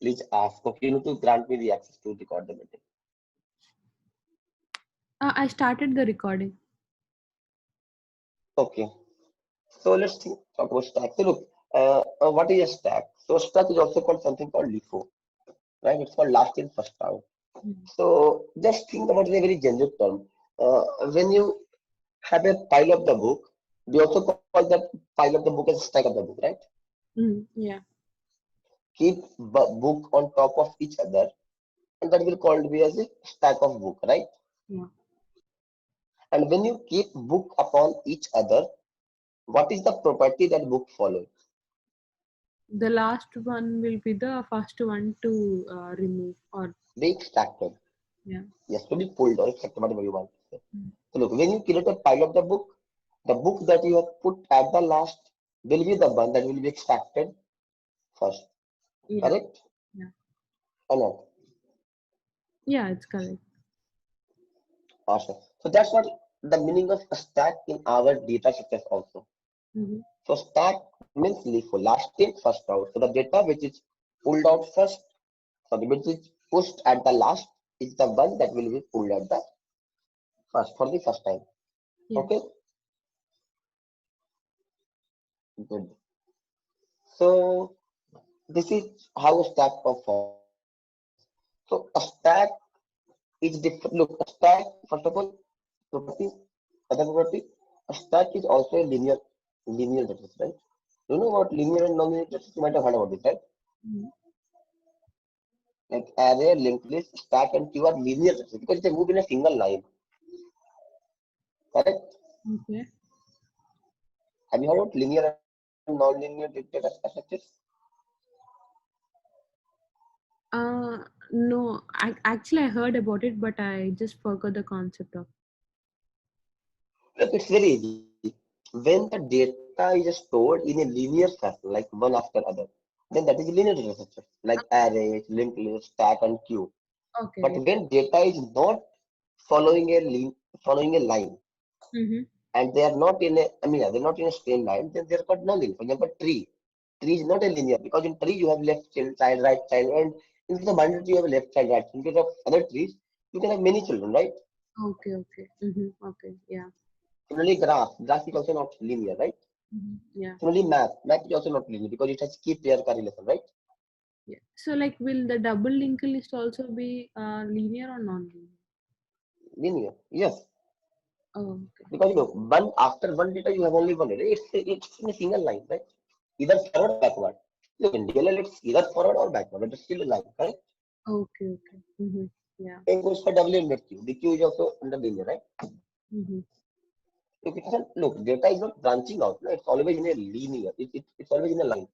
Please ask. Okay, you need to grant me the access to record the meeting. I started the recording. Okay. So let's talk about stack. So look, what is a stack? So stack is also called something called LIFO, right? It's called last in first out. So just think about it in a very generic term. When you have a pile of the book, we also call that pile of the book as a stack of the book, right? Yeah. Keep book on top of each other, and that will called be as a stack of book, right? Yeah. And when you keep book upon each other, what is the property that book follows? The last one will be the first one to remove or Be extracted. yeah. Yes, to be pulled or extracted, whatever you want to say. Mm. So look, when you create a pile of the book that you have put at the last will be the one that will be extracted first. Yeah. Correct? Yeah. Or not? Yeah, it's correct. Awesome. So that's what the meaning of a stack in our data structures also. Mm-hmm. So stack means LIFO, last in, first out. So the data which is pulled out first, sorry, which is pushed at the last is the one that will be pulled at the first for the first time. Yeah. Okay, good. So this is how a stack performs. So a stack is different. Look, a stack, first of all, property, other property, a stack is also a linear data set, right? You know what linear and non-linear data set? You might have heard about this, right? Mm. Like array, linked list, stack, and queue are linear data sets because they move in a single line. Correct? Okay. Have you heard about linear and non-linear data structures? No, actually I heard about it, but I just forgot the concept of. Look, it's very easy. When the data is stored in a linear fashion, like one after other, then that is a linear data structure, like array, linked list, stack, and queue. But Okay. when data is not following following a line, Mm-hmm. and they are not in a, I mean, they're not in a straight line, then they're called non-linear. For example, tree. Tree is not a linear because in tree you have left child, right child, and in the binary tree you have left child, right. In case of other trees, you can have many children, right? Okay. Okay. Mm-hmm. Okay. Yeah. Similarly, graph is also not linear, right? Mm-hmm. Yeah. Similarly, math is also not linear because it has key pair correlation, right? Yeah. So, like, will the double linked list also be linear or non-linear? Linear, yes. Oh, okay. Because look, one after one data you have only one data. It's in a single line, right? Either forward or backward. Look, in DLL it's either forward or backward, but it's still a line, right? Okay. Okay. Mm-hmm. Yeah. Same goes for W and Q. The Q is also under linear, right? Mm-hmm. Look, look, data is not branching out. No? It's always in a linear. It's always in a line.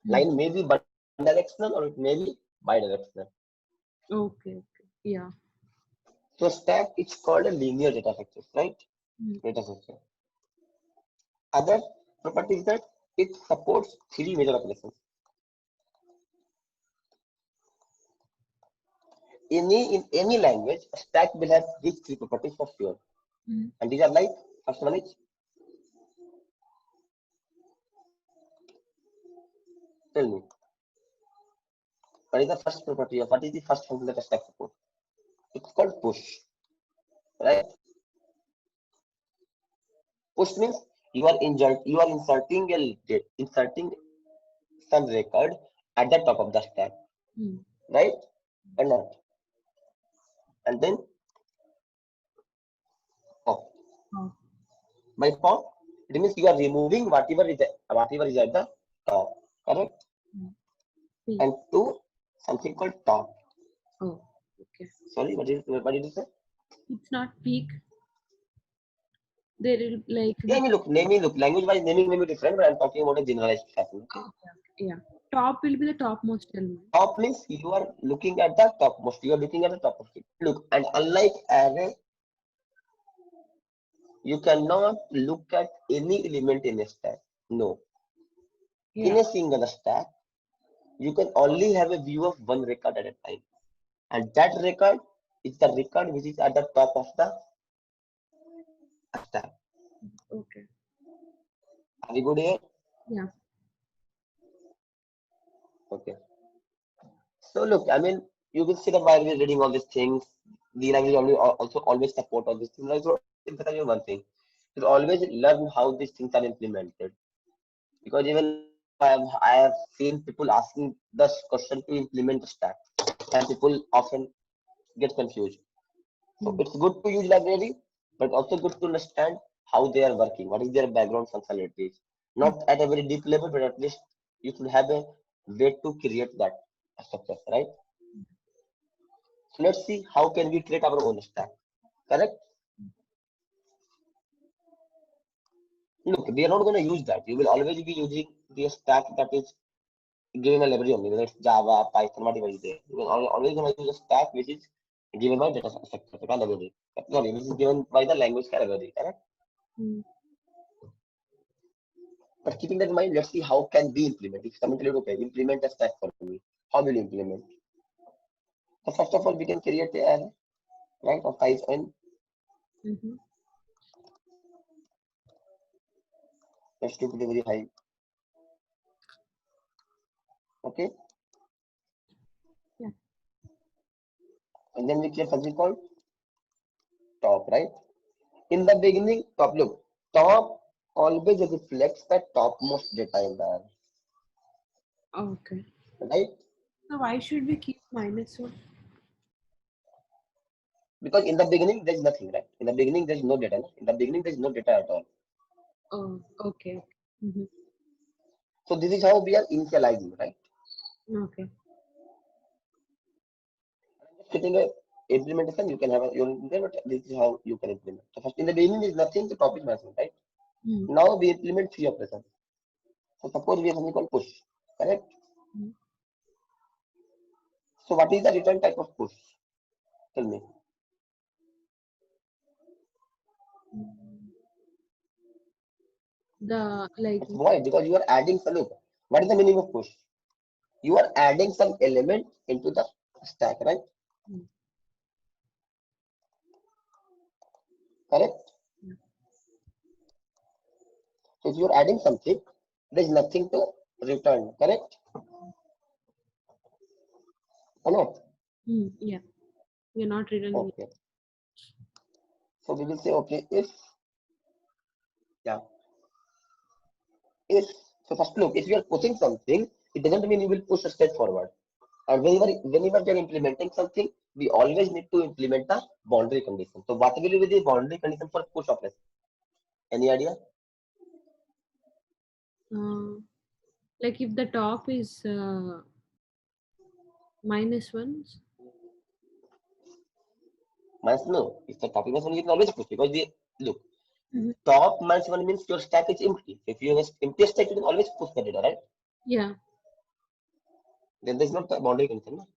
Mm. Line may be bidirectional or it may be bidirectional. Okay. Okay. Yeah. So stack it's called a linear data structure, right? Mm. Data structure. Other property is that it supports three major operations. In any language, a stack will have these three properties for sure. Mm. And these are like, first one is, tell me, what is the first property of what is the first function that a stack supports? It's called push, right? Push means you are inserting some record at the top of the stack, Mm. right? Or not? And then pop. Oh. By pop, it means you are removing whatever is at the top, correct? Mm. P. And two, something called top. Oh. Okay. Sorry, what did you say? It's not peak. There will like Yeah, the. language wise naming may be different, but I'm talking about a generalized fashion. Okay. Okay. Okay. Yeah. Top will be the topmost element. Top means you are looking at the topmost. You are looking at the top of it. Look, and unlike array, you cannot look at any element in a stack. No. In Yeah. a single stack, you can only have a view of one record at a time. And that record is the record which is at the top of the stack. Okay. Are we good here? Yeah. Okay. So look, I mean, you will see that while we're reading all these things, the language also always support all these things. I will emphasize you one thing. You always learn how these things are implemented. Because even now I have seen people asking this question to implement the stack. And people often get confused. So Mm. it's good to use library, but also good to understand how they are working, what is their background functionalities. Mm. Not at a very deep level, but at least you should have a way to create that structure, right? So let's see how can we create our own stack. Correct? Look, we are not going to use that. You will always be using the stack that is given a library only, whether it's Java, Python, whatever is there. You will always going to use a stack which is given by data structure library. Sorry, which is given by the language library. Correct? Mm. But keeping that in mind, let's see how can we implement. If someone tell you, okay, implement a stack for me, how will you implement? So first of all, we can create a array, right, of size n. Mm-hmm. Let's keep it very high. Okay, Yeah. and then we create something called top, right? In the beginning, top look, top always reflects the topmost data in the array, Okay. right? So why should we keep -1? Because in the beginning there's nothing, right? In the beginning there's no data. No? In the beginning there's no data at all. Oh, okay. Mm-hmm. So this is how we are initializing, right? Okay. Getting a implementation, you can have your implement. This is how you can implement. So first, in the beginning is nothing. The top is nothing, right? Mm. Now we implement three operations. So suppose we have something called push, correct? Mm. So what is the return type of push? Tell me. Mm. The like. It's void because you are adding some. Look, what is the meaning of push? You are adding some element into the stack, right? Mm. Correct. Yeah. So if you are adding something, there is nothing to return, correct? Or not? Mm. Yeah. We're not returning. Okay. So we will say, okay, if yeah, if so first look, if you are pushing something, it doesn't mean you will push a step forward. And whenever we are implementing something, we always need to implement a boundary condition. So what will be the boundary condition for push operation? Any idea? Like if the top is -1. Minus no. If the top is one, you can always push because the look Mhm. top minus one means your stack is empty. If you have empty stack, you can always push the data, right? Yeah. Then there's not the boundary condition. No?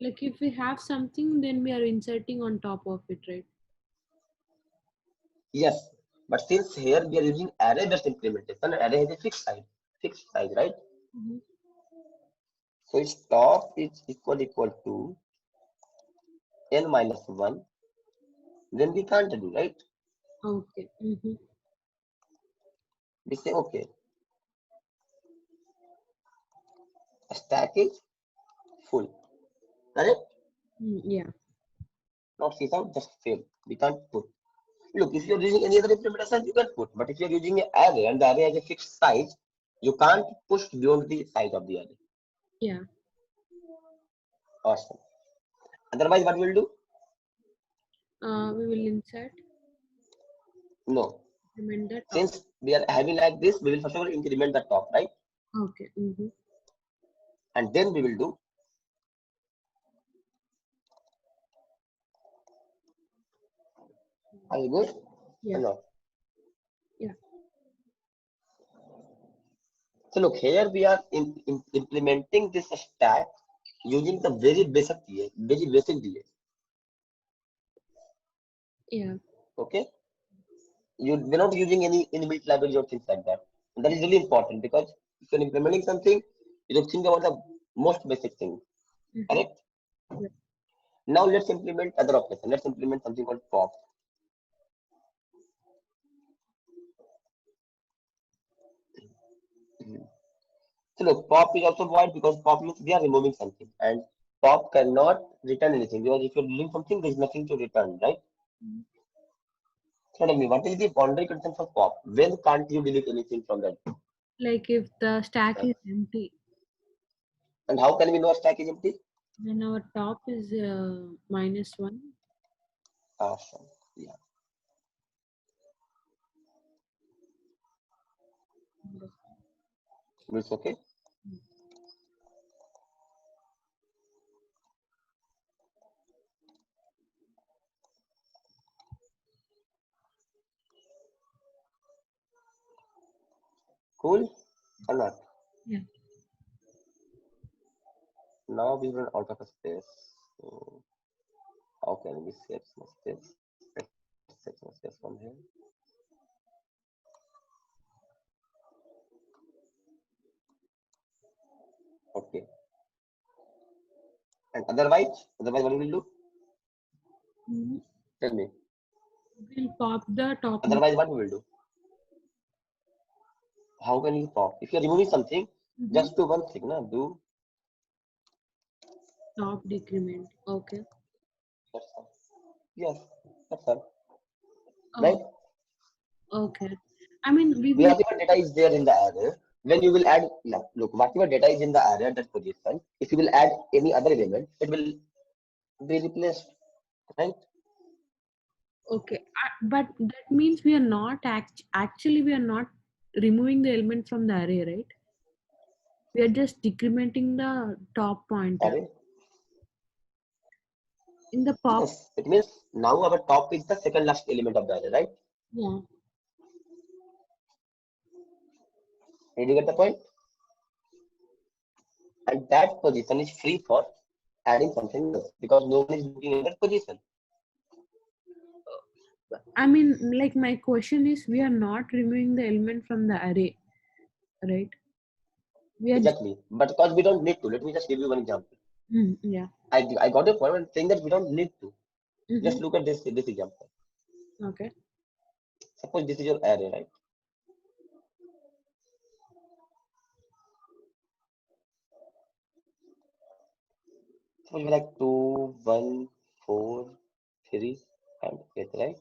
Like if we have something, then we are inserting on top of it, right? Yes, but since here we are using array-based implementation, array has a fixed size, right? Mm-hmm. So its top is equal to n minus one. Then we can't do, right? Okay. Mm-hmm. We say okay, stack is full, correct? Mm, yeah. Not sys out, just fail. We can't put. Look, if you're using any other implementation, you can put. But if you're using an array and the array has a fixed size, you can't push beyond the size of the array. Yeah. Awesome. Otherwise, what we'll do? We will insert No. increment the top. Since we are having like this, we will first of all increment the top, right? Okay. Mm-hmm. And then we will do. Are you good? Yeah. No. Yeah. So look, here we are implementing this stack using the very basic DA, very basic DA. Yeah. Okay, we're not using any inbuilt library or things like that. And that is really important because if you're implementing something, you don't think about the most basic thing. Mm-hmm. Correct? Yeah. Now let's implement other operation. Let's implement something called pop. So look, pop is also void because pop means we are removing something, and pop cannot return anything because if you're doing something, there's nothing to return, right? Mm. So tell me, what is the boundary condition for pop? When can't you delete anything from that? Like if the stack is empty, And how can we know a stack is empty? then our top is -1. Awesome. Yeah. It's okay. Cool or not? Yeah. Now we run out of space. So how can we save some space? Let's save some space from here. Okay. And otherwise what we will do? Mhm. Tell me. We'll pop the top Otherwise what we will do? How can you pop? If you're removing something, Mhm. just do one thing, na? Do top decrement. Okay. that's all. Yes, that's all. Oh, Right? okay. I mean, we will. Whatever data is there in the array, when you will add, look, whatever data is in the array at that position, if you will add any other element, it will be replaced, right? Okay, but that means we are not actually we are not removing the element from the array, right? We are just decrementing the top pointer Array. in the pop. Yes, it means now our top is the second last element of the array, right? Yeah. Did you get the point? And that position is free for adding something else because no one is looking at that position. I mean, like my question is, we are not removing the element from the array, right? We are. Exactly. But because we don't need to, let me just give you one example. Yeah. I got a point when saying that we don't need to. Mm-hmm. Just look at this example. Okay. Suppose this is your array, right? Suppose you like 2, 1, 4, 3, and 8, right?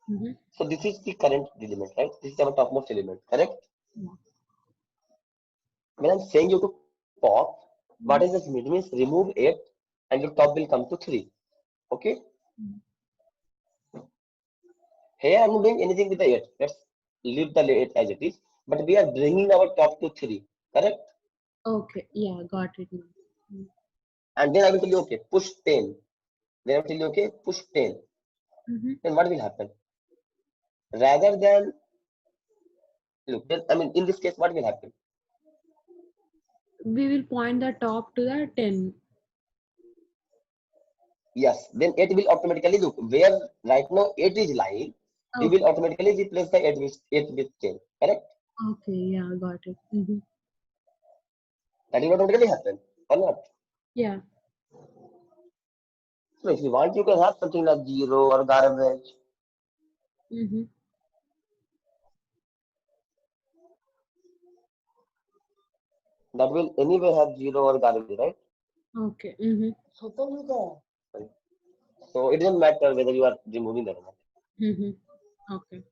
Mm-hmm. So this is the current element, right? This is our topmost element, correct? Yeah. When I'm saying you to pop, what does Mhm. this mean? It means remove 8 and your top will come to 3. Okay? Mhm. Here I'm not doing anything with the 8. Let's leave the 8 as it is. But we are bringing our top to 3. Correct? Okay. Yeah, got it now. And then I will tell you, okay, push 10. Then I will tell you, okay, push 10. Mm-hmm. Then what will happen? Rather than, look, then, I mean, in this case, what will happen? We will point the top to the 10. Yes, then 8 will automatically look where right now 8 is lying. We Okay. will automatically replace the 8 with 10. Correct? Okay. Yeah, got it. Mm-hmm. That will automatically happen or not? Yeah. So if you want, you can have something like 0 or garbage. Mm-hmm. That will anyway have 0 or garbage, right? Okay. Mm-hmm. Sorry. So it doesn't matter whether you are removing that or not. Mm-hmm. Okay.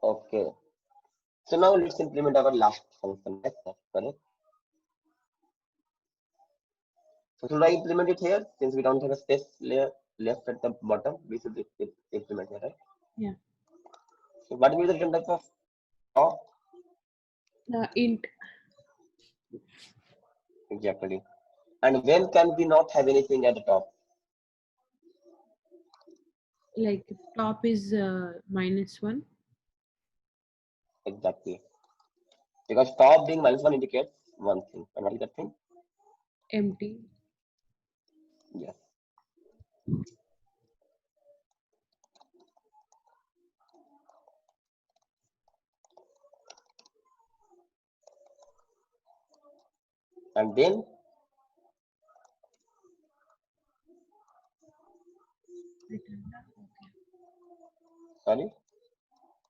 Okay. So now let's implement our last function. Correct? So should I implement it here? Since we don't have a space layer left at the bottom, we should implement it, right? Yeah. So what will be the return type of top? The int, Exactly. And when can we not have anything at the top? like top is -1. Exactly. Because top being -1 indicates one thing. And what is that thing? Empty. Yes. And then, Return the okay. sorry,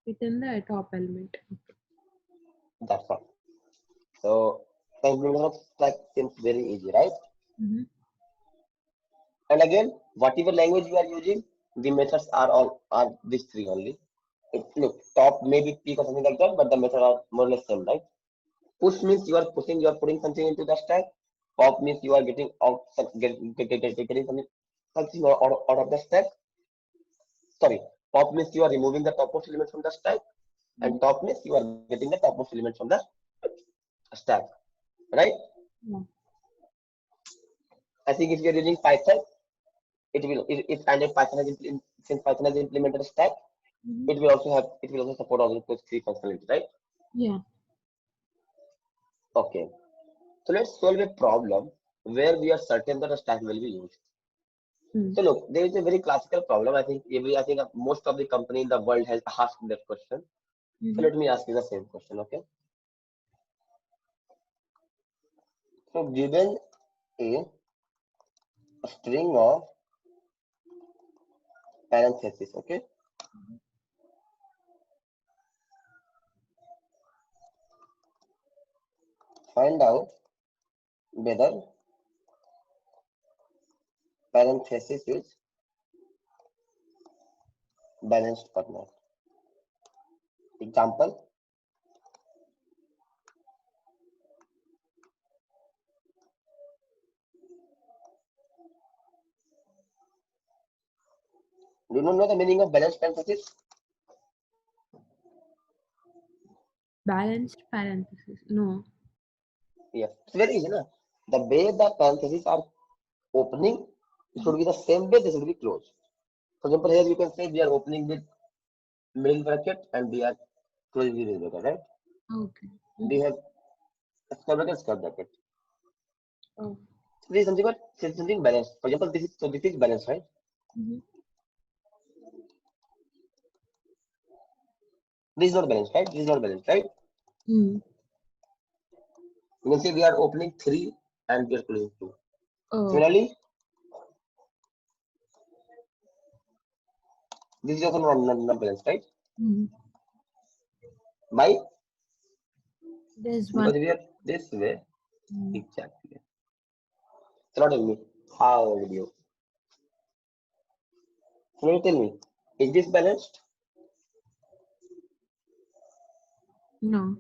Return the top element. that's all. So the implementation of stack seems very easy, right? Mm-hmm. And again, whatever language you are using, the methods are all are these three only. Look, top maybe peak or something like that, but the methods are more or less same, right? Push means you are putting something into the stack. Pop means you are getting out getting something out of the stack. Sorry, pop means you are removing the topmost element from the stack, and top means you are getting the topmost element from the stack, right? Yeah. I think if you are using Python, it will if and if Python has since Python has implemented a stack, Mm-hmm. it will also support all those three functionalities, right? Yeah. Okay. So let's solve a problem where we are certain that a stack will be used. Mm-hmm. So look, there is a very classical problem. I think most of the company in the world has asked that question. So Mm-hmm. let me ask you the same question. Okay. So given a string of parentheses, okay, find out whether parenthesis is balanced or not. Example. Do you not know the meaning of balanced parenthesis? Balanced parenthesis. No. Yes, it's very easy, na? The way the parentheses are opening, it Mm-hmm. should be the same way they should be closed. For example, here you can say we are opening with middle bracket and we are closing the middle bracket, right? Okay. We Mm-hmm. have square bracket. Oh. So this is something balanced. For example, this is balanced, right? Mm-hmm. This is not balanced, right? This is not balanced, right? Mm. You can say we are opening three and we are closing two. Oh. Similarly, this is also not balanced, right? Mm-hmm. Why? There's one. Because we are this way. Mm. Exactly. So now tell me, how will you? So now tell me, is this balanced? No.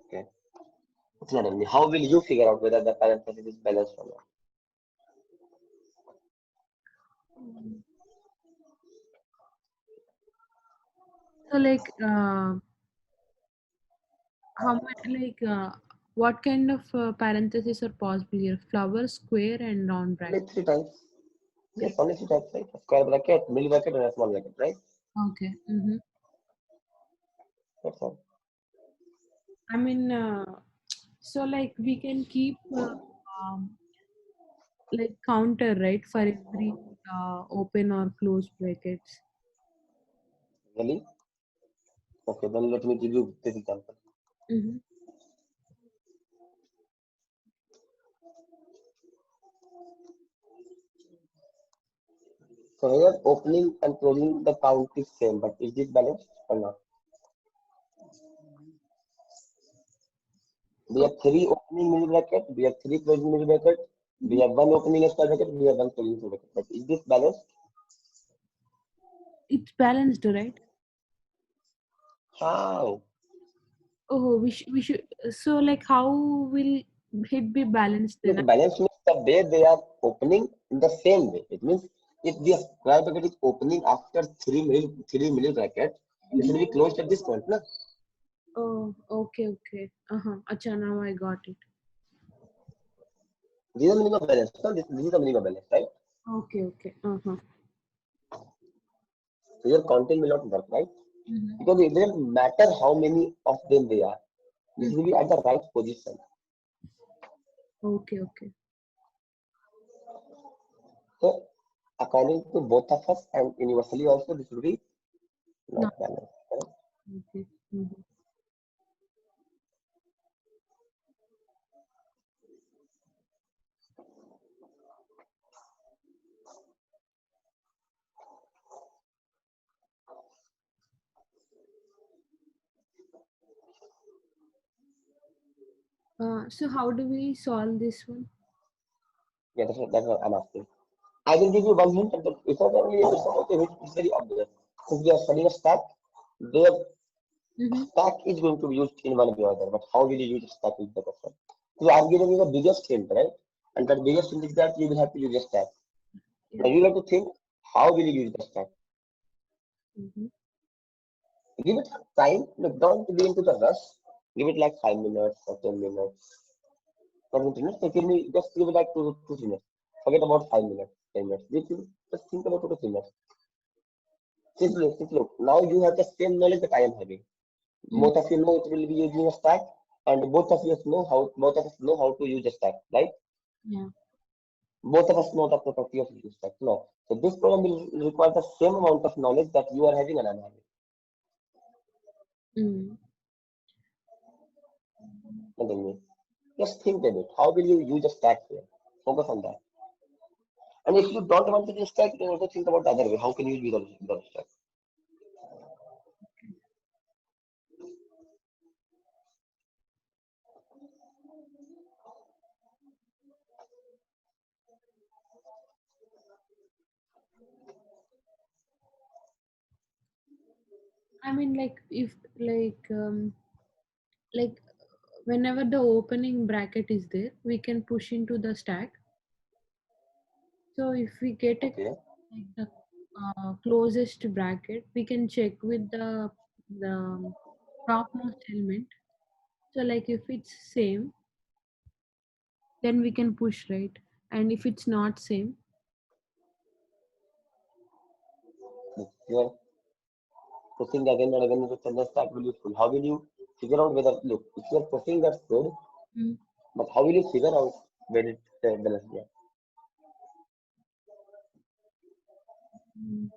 Okay. So now tell me, how will you figure out whether the parenthesis is balanced or not? Mm. So like how many what kind of parentheses are possible here? Flower, square, and round Only bracket. three types. Yes, Three. only three types, right? A square bracket, middle bracket, and a small bracket, right? Okay. Mm-hmm. That's all. I mean, so like we can keep um, like counter, right, for every open or close brackets. Really? Okay, then let me give you this example. Mm-hmm. So here, opening and closing the count is same, but is this balanced or not? We Oh, have three opening middle bracket, we have three closing middle bracket, we mhm. have one opening square bracket, we have one closing square bracket. But is this balanced? It's balanced, right? How? Oh, we should. So like, how will it be balanced then? Look, balance means the way they are opening in the same way. It means if the square bracket is opening after three middle bracket, it Mhm. should be closed at this point, na? Oh, okay, okay. Uh-huh. Acha, now I got it. This is the meaning of balance. No? This is the meaning of balance, right? Okay, okay. Uh-huh. So your counting will not work, right? Mm-hmm. Because it doesn't matter how many of them they are. This Mm. will be at the right position. Okay, okay. So according to both of us and universally also, this will be No. not balanced. Correct? Okay. Mm-hmm. So how do we solve this one? Yeah, that's what I'm asking. I will give you one hint, and it's not a hint, it's very obvious. Since we are studying a stack, their Mm-hmm. stack is going to be used in one way or other, but how will you use a stack is the question. So I'm giving you the biggest hint, right? And that biggest hint is that you will have to use a stack. Now Yeah. you have to think, how will you use the stack? Mm-hmm. Give it time, look, don't be into the rush. Give it like 5 minutes or 10 minutes. Or 20 minutes. Just give it like 2 3 minutes. Forget about 5 minutes, 10 minutes. Just think about 2 to 3 minutes. Since look, now you have the same knowledge that I am having. Mm. Both of you know it will be using a stack, and both of us know how to use a stack, right? Yeah. Both of us know the property of using stack. No. So this problem will require the same amount of knowledge that you are having and I'm having. Mm. Nothing new. Just think a bit. How will you use a stack here? Focus on that. And if you don't want to use stack, you can also think about the other way. How can you use without stack? I mean, like if like whenever the opening bracket is there, we can push into the stack. So if we get a Okay. like the closest bracket, we can check with the topmost element. So like if it's same, then we can push, right? And if it's not same, If you are pushing again and again with the stack will be full. How will you figure out whether look if you are pushing that's good, mm, but how will you figure out where it balance? Yeah. mm.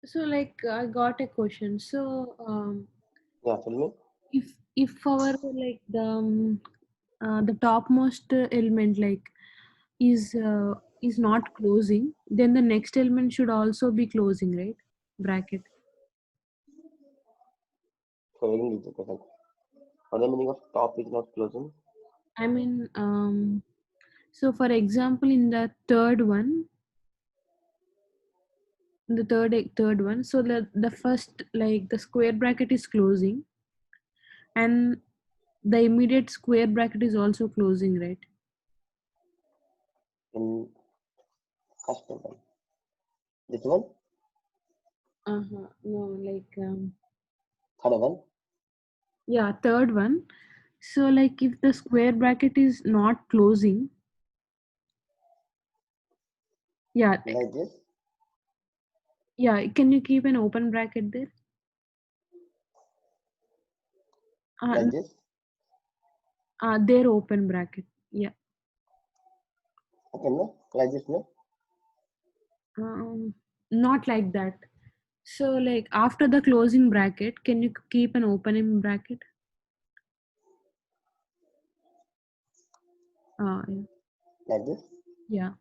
So like I got a question. So Yeah, tell me. if our like the topmost element like is not closing, then the next element should also be closing, right? Bracket. So again is the question. What the meaning of top is not closing? I mean, so for example, in the third one, the third one, so the first like the square bracket is closing, and the immediate square bracket is also closing, right? In first one. This one, Uh-huh. No, like third one. yeah, third one. So like if the square bracket is not closing, yeah, Like this, yeah, can you keep an open bracket there? like this. Their open bracket. Yeah. Okay, no? Like this, no? Not like that. So like after the closing bracket, can you keep an opening bracket? Yeah. Like this. Yeah.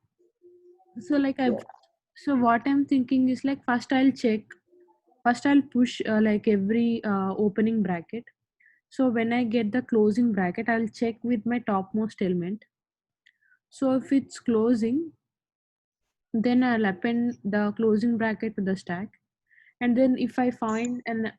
So like Yeah. so what I'm thinking is like first I'll push like every opening bracket. So when I get the closing bracket, I'll check with my topmost element. So if it's closing, then I'll append the closing bracket to the stack. And then if I find an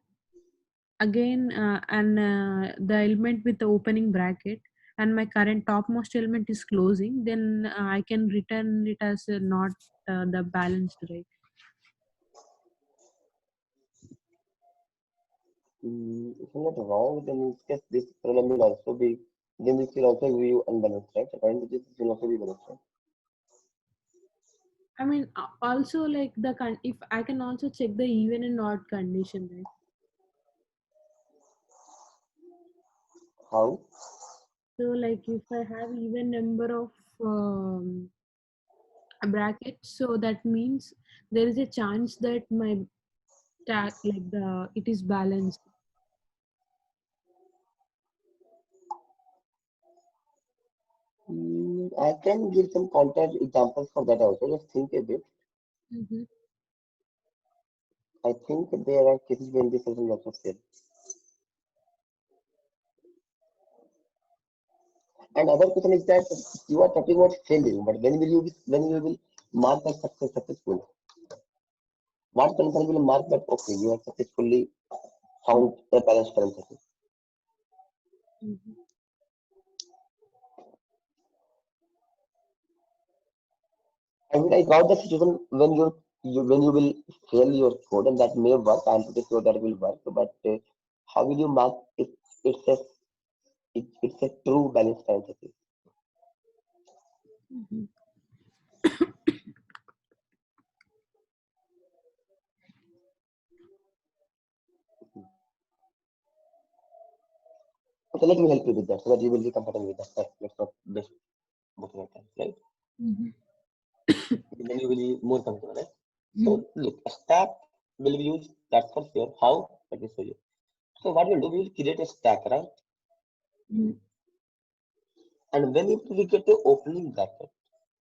again the element with the opening bracket and my current topmost element is closing, then I can return it as not the balanced, right? If I'm not wrong, then in this case, this problem will also be. then this will also give you unbalanced, right? According to this, it will also be balanced, right? I mean, also like if I can also check the even and odd condition, right? How? So like if I have even number of brackets, so that means there is a chance that my tag like the it is balanced. I can give some counter examples for that also. Just think a bit. Mm-hmm. I think there are cases when this doesn't also fail. And other question is that you are talking about failing, but when you will mark as successful? What concern will mark that okay, you have successfully found a balanced parenthesis. Mm-hmm. And I got the situation when when you will fail your code and that may work. I'm pretty sure that will work. But how will you mark if it's a it's a true balanced parenthesis? Mm-hmm. Okay, let me help you with that so that you will be comfortable with that. Let's not waste both your time, right? Mm-hmm. Then you will be more comfortable, right? Mm-hmm. So look, a stack will be used. That's for sure. How? Let me show you. So what we'll do, we will create a stack, right? Mm-hmm. And when we get the opening bracket,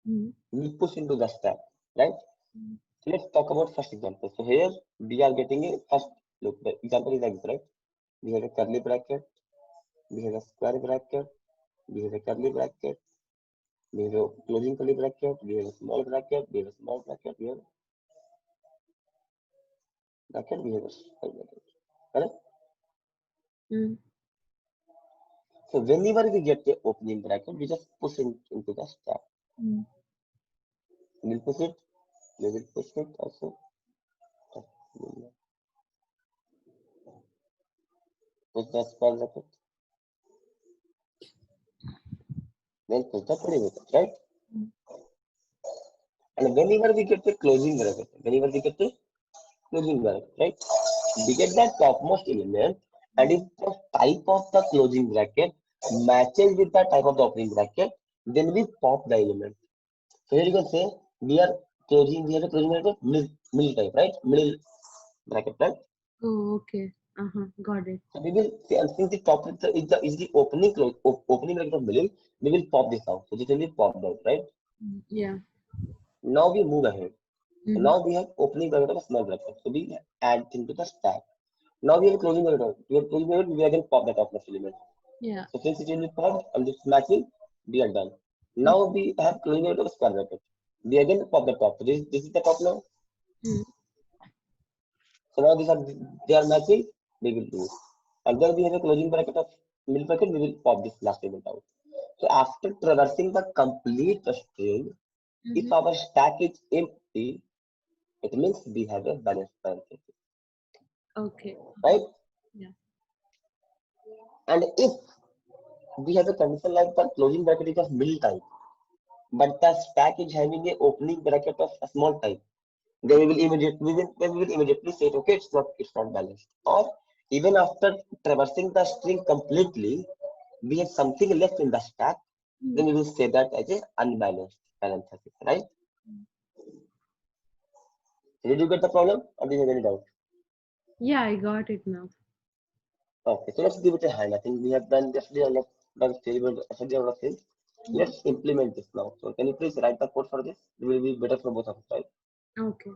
Mm-hmm. we push into the stack, right? So let's talk about first example. So here we are getting a first look. The example is like this, right? We have a curly bracket, we have a square bracket, we have a curly bracket, we have a closing curly bracket, we have a small bracket, we have a small bracket, we have a bracket, we have a small bracket. Correct? Mm-hmm. So whenever we get the opening bracket, we just push into the stack. Mm-hmm. We'll push it, we will push it also. Push the square bracket, then push the curly bracket, right? And whenever we get the closing bracket, whenever we get the closing bracket, right? We get the topmost element, and if the type of the closing bracket matches with the type of the opening bracket, then we pop the element. So here you can say we have a closing bracket, middle type, right? Middle bracket, right? Oh, okay. Uh-huh. Got it. So we will see, and since the top is the opening opening bracket of middle, we will pop this out. So this will be popped out, right? Yeah. Now we move ahead. So Mm-hmm. now we have opening bracket of a small bracket. So we add into the stack. Now we have a closing bracket. We have closing bracket, we again pop that topmost element. Yeah. So since it will be popped and this matching, we are done. Now we have closing bracket of a square bracket. We again pop the top. So this is the top now. Mm-hmm. So now they are matching, we will do it. And then we have a closing bracket of middle bracket, we will pop this last element out. So after traversing the complete string, if Mm-hmm. our stack is empty, it means we have a balanced parenthesis, Okay. right? Yeah. And if we have a condition like the closing bracket is of middle type, but the stack is having a opening bracket of a small type, then we will immediately say, okay, it's not balanced. Or even after traversing the string completely, we have something left in the stack, Mm-hmm. then we will say that as a unbalanced parenthesis, right? Did you get the problem or do you have any doubt? Yeah, I got it now. Okay, so let's give it a hand. I think we have done yesterday a lot of yesterday a lot of things. Mm-hmm. Let's implement this now. So can you please write the code for this? It will be better for both of us, right? Okay.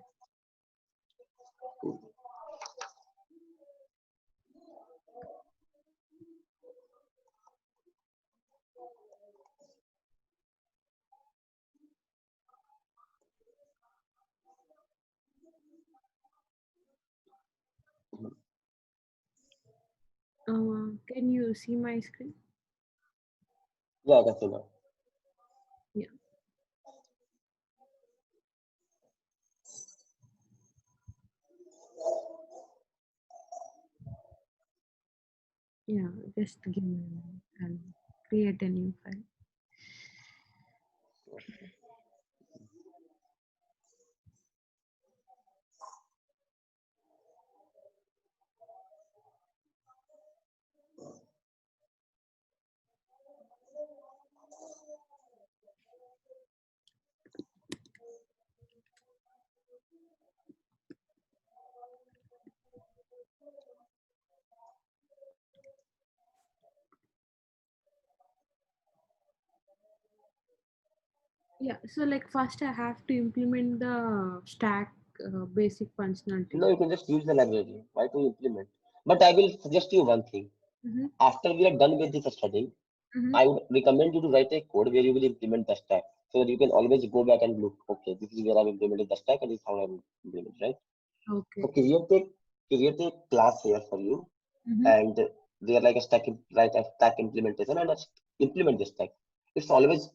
Can you see my screen? Yeah, I can see now. Yeah. Yeah. Just give me a minute. Create a new file. Yeah, so like first I have to implement the stack basic functionality. No, you can just use the library. Why to implement? But I will suggest you one thing. Mm-hmm. After we are done with this studying, Mm-hmm. I would recommend you to write a code where you will implement the stack, so that you can always go back and look. Okay, this is where I've implemented the stack, and this is how I'm implemented, right? So Okay. create a class here for you, Mm-hmm. and they are like a like a stack implementation, and just implement the stack. It's always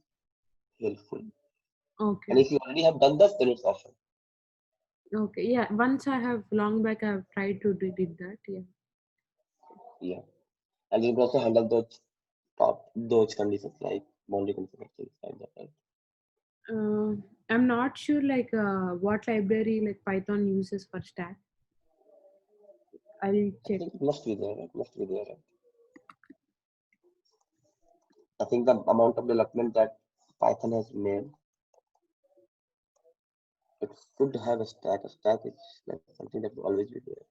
helpful. Okay. And if you already have done this, then it's awesome. Okay. Yeah. Once I have long back, I have tried to did that. Yeah. Yeah, and you can also handle those conditions like boundary conditions, things like that, right? Uh, I'm not sure like what library like Python uses for stack. I'll I check. think it must be there. It must be there. Right? I think the amount of development that Python has made, it should have a stack. A stack is like something that will always be there.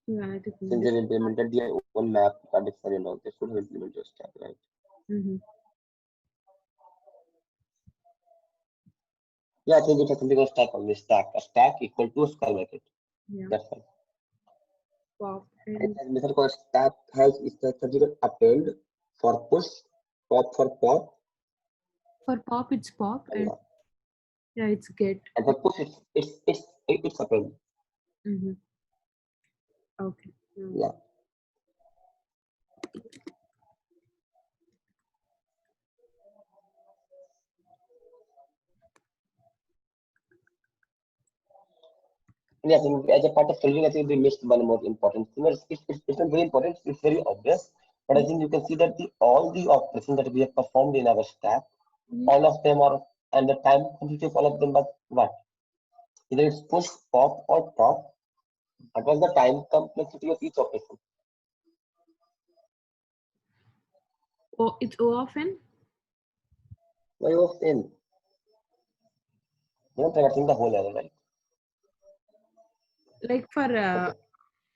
Yeah, I think. Since they've implemented their own map, dictionary and all, they should have implemented a stack, right? Mm-hmm. Yeah, I think it has something called stack on this stack. A stack equal to a square bracket. Yeah. That's fine. Pop And and a method called stack has is the something called append for push, pop for pop, for pop it's pop and and yeah it's get. and for push it's append. Mm-hmm. Okay. Mm. Yeah. And I think as a part of solving, I think we missed one more important thing. It's not very important. It's very obvious. But I think you can see that all the operations that we have performed in our stack, Mhm. all of them are, and the time complexity of all of them was what? Either it's push, pop, or pop. What was the time complexity of each operation? Oh, it's O of n. Why of n? You're not traversing the whole array, right? Like Okay,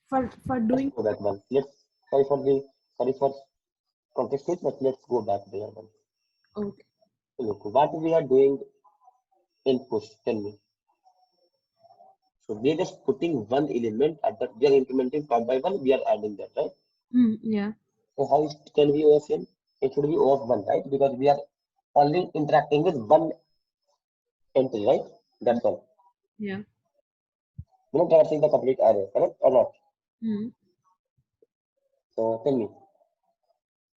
for let's doing. go back one. Sorry for context sake, but let's go back there one. Okay. Look, what we are doing in push, tell me. So we are just putting one element at that we are implementing top by one, we are adding that, right? Mm, yeah. So how it can be O of n? It should be O of one, right? Because we are only interacting with one entry, right? Mm, That's all. yeah. We're not traversing the complete array, correct or not? Mm. So tell me,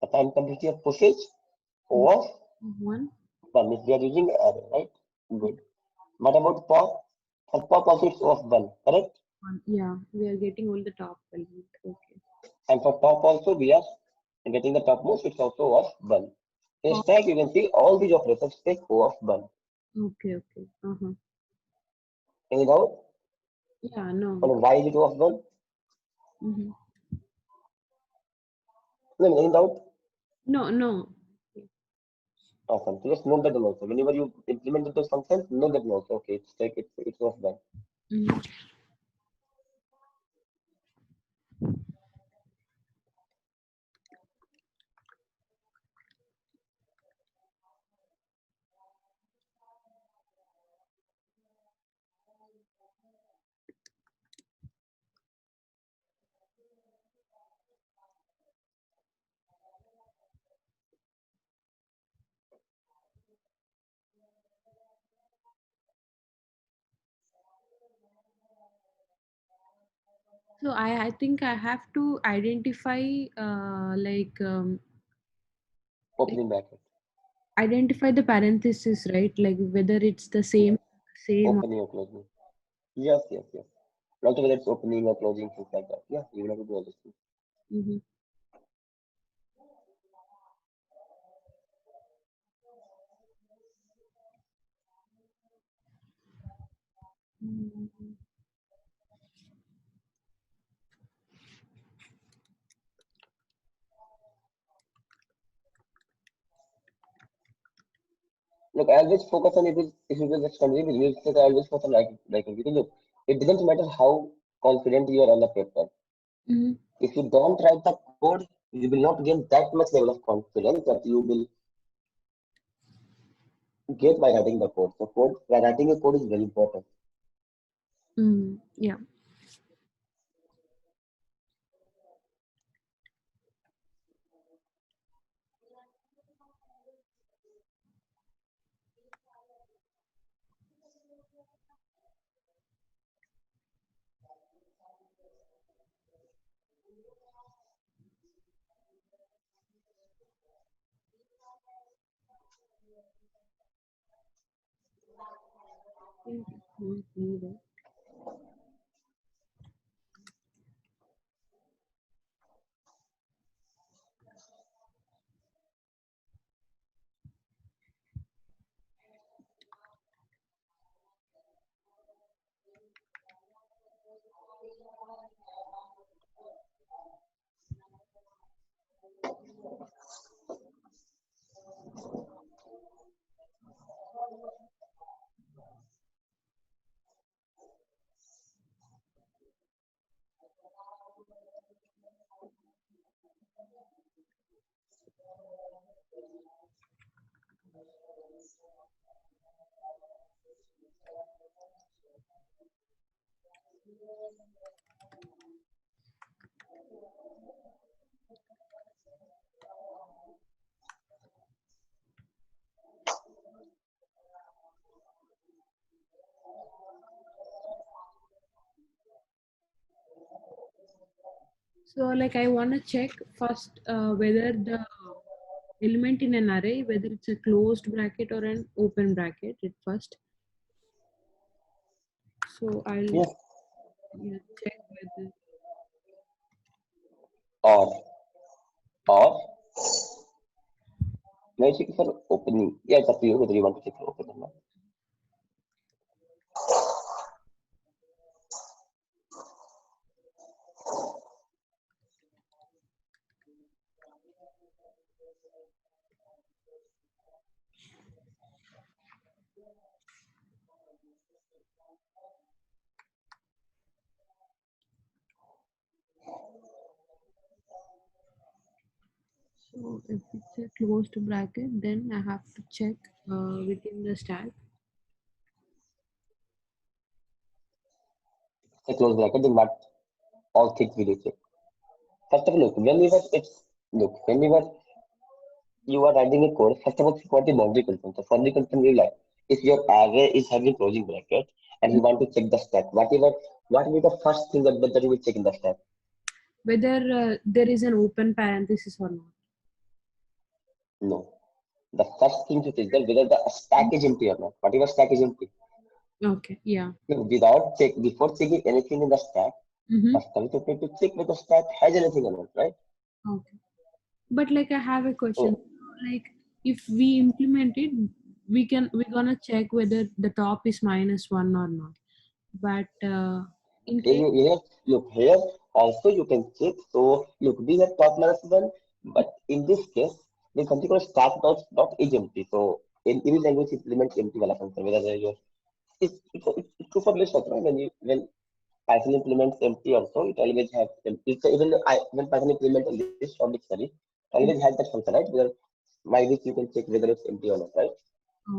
the time complexity of push is O of One. one if we are using array, right? Good. What about pop? For pop also it's O of one, correct? One. Yeah. We are getting all the top element. Okay. And for top also we are getting the topmost, it's also O of one. In Pop. stack you can see all these operators take O of one. Okay. Okay. Uh-huh. Any doubt Yeah. No. on why is it O of one? Mm-hmm. No, any doubt? No. No. Awesome. So just note that down also. Whenever you implement those functions, note that down also. Okay, it's O of one. Mm-hmm. So I think I have to identify like Opening bracket. identify the parenthesis, right? Like whether it's the Yes. same. Opening or closing. Yes. Also whether it's opening or closing, things like that. Yeah, you will have to do all these things. Mm-hmm. Mm. Look, I always focus on if it is extended with real estate, I always focus on liking because look, it doesn't matter how confident you are on the paper. Mhm. If you don't write the code, you will not gain that much level of confidence that you will get by writing the code. So code by writing a code is very important. Mm. Yeah. Think it's not needed. So like I want to check first whether the element in an array, whether it's a closed bracket or an open bracket at first. So I'll, Yes. yeah, check whether. Or or now check for opening. Yeah, it's up to you whether you want to check for open or not. So if it's a closed bracket, then I have to check within the stack. A close bracket, then what all things will you check? First of all, whenever you are writing a code, first of all, what the boundary condition. The boundary condition will like if your array is having closing bracket and you want to check the stack, what will be the first thing that you will check in the stack? Whether there is an open parenthesis or not. No. The first thing to check that whether the stack is empty or not. Whatever stack is empty. Okay, yeah. No, without check before checking anything in the stack, Mm-hmm. first time you need to check whether the stack has anything or not, right? Okay. But like I have a question. So Like if we implement it, we're gonna check whether the top is -1 or not. But in here case, look here also you can check. So look, we have top minus one, but in this case, the something called stack dot is empty. So in any language implements empty wala function. Whether your it's true for list also, right? When Python implements empty also, it always has it's even when Python implements a list or dictionary, it always has that function, right? Where my list you can check whether it's empty or not, right?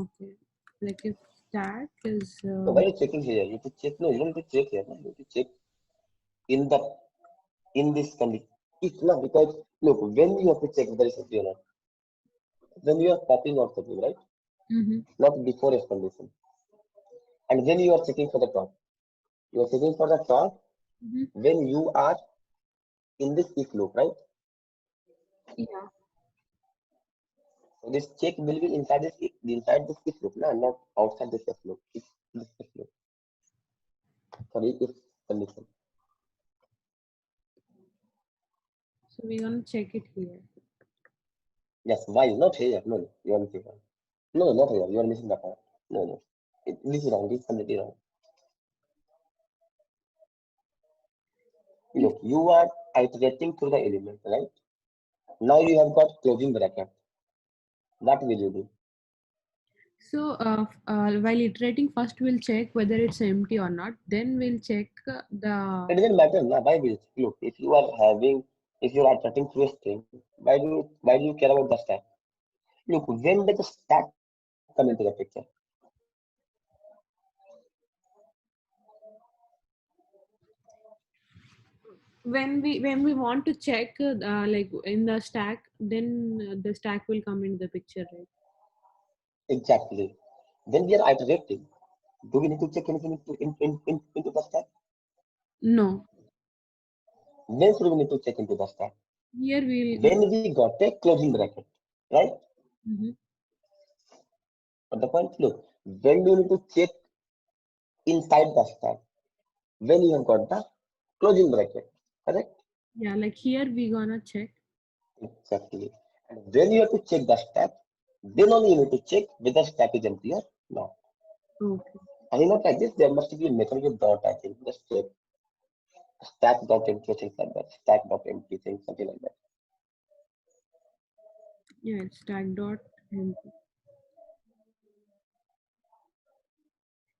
okay, like if stack is So why are you checking here? You have to check. No, you don't have to check here. No? You have to check in the in this condition. It's not because look when you have to check whether it's empty or not. When you are popping out something, right? mm-hmm. Not before its condition. And when you are checking for the top, you are checking for the top Mm-hmm. when you are in this if loop, right? Yeah. So this check will be inside this if loop, not outside this if loop. This if loop. Sorry, if condition. So we're gonna check it here. Yes, why not here? No, no, you are missing one. No, not here. You are missing the part. No, no. This is wrong. This is completely wrong. Look, you are iterating through the element, right? Now you have got closing bracket. What will you do? So while iterating, first we'll check whether it's empty or not. Then we'll check It the. doesn't matter, na? Why will it? Look, if you are iterating through a string, why do you care about the stack? Look, when does the stack come into the picture? When we want to check like in the stack, then the stack will come into the picture, right? Exactly. When we are iterating, do we need to check anything into the stack? No. When should we need to check into the stack? Here we'll. When we got a closing bracket, right? Mhm. But the point, look, when do you need to check inside the stack? When you have got the closing bracket, correct? Yeah, like here we gonna check. Exactly. And when you have to check the stack, then only you need to check whether stack is empty or not. Okay. And you know, like this, there must be a method with dot, I think. Just check stack dot empty, things like that. Stack dot empty, things, something like that. Yeah, it's stack dot empty.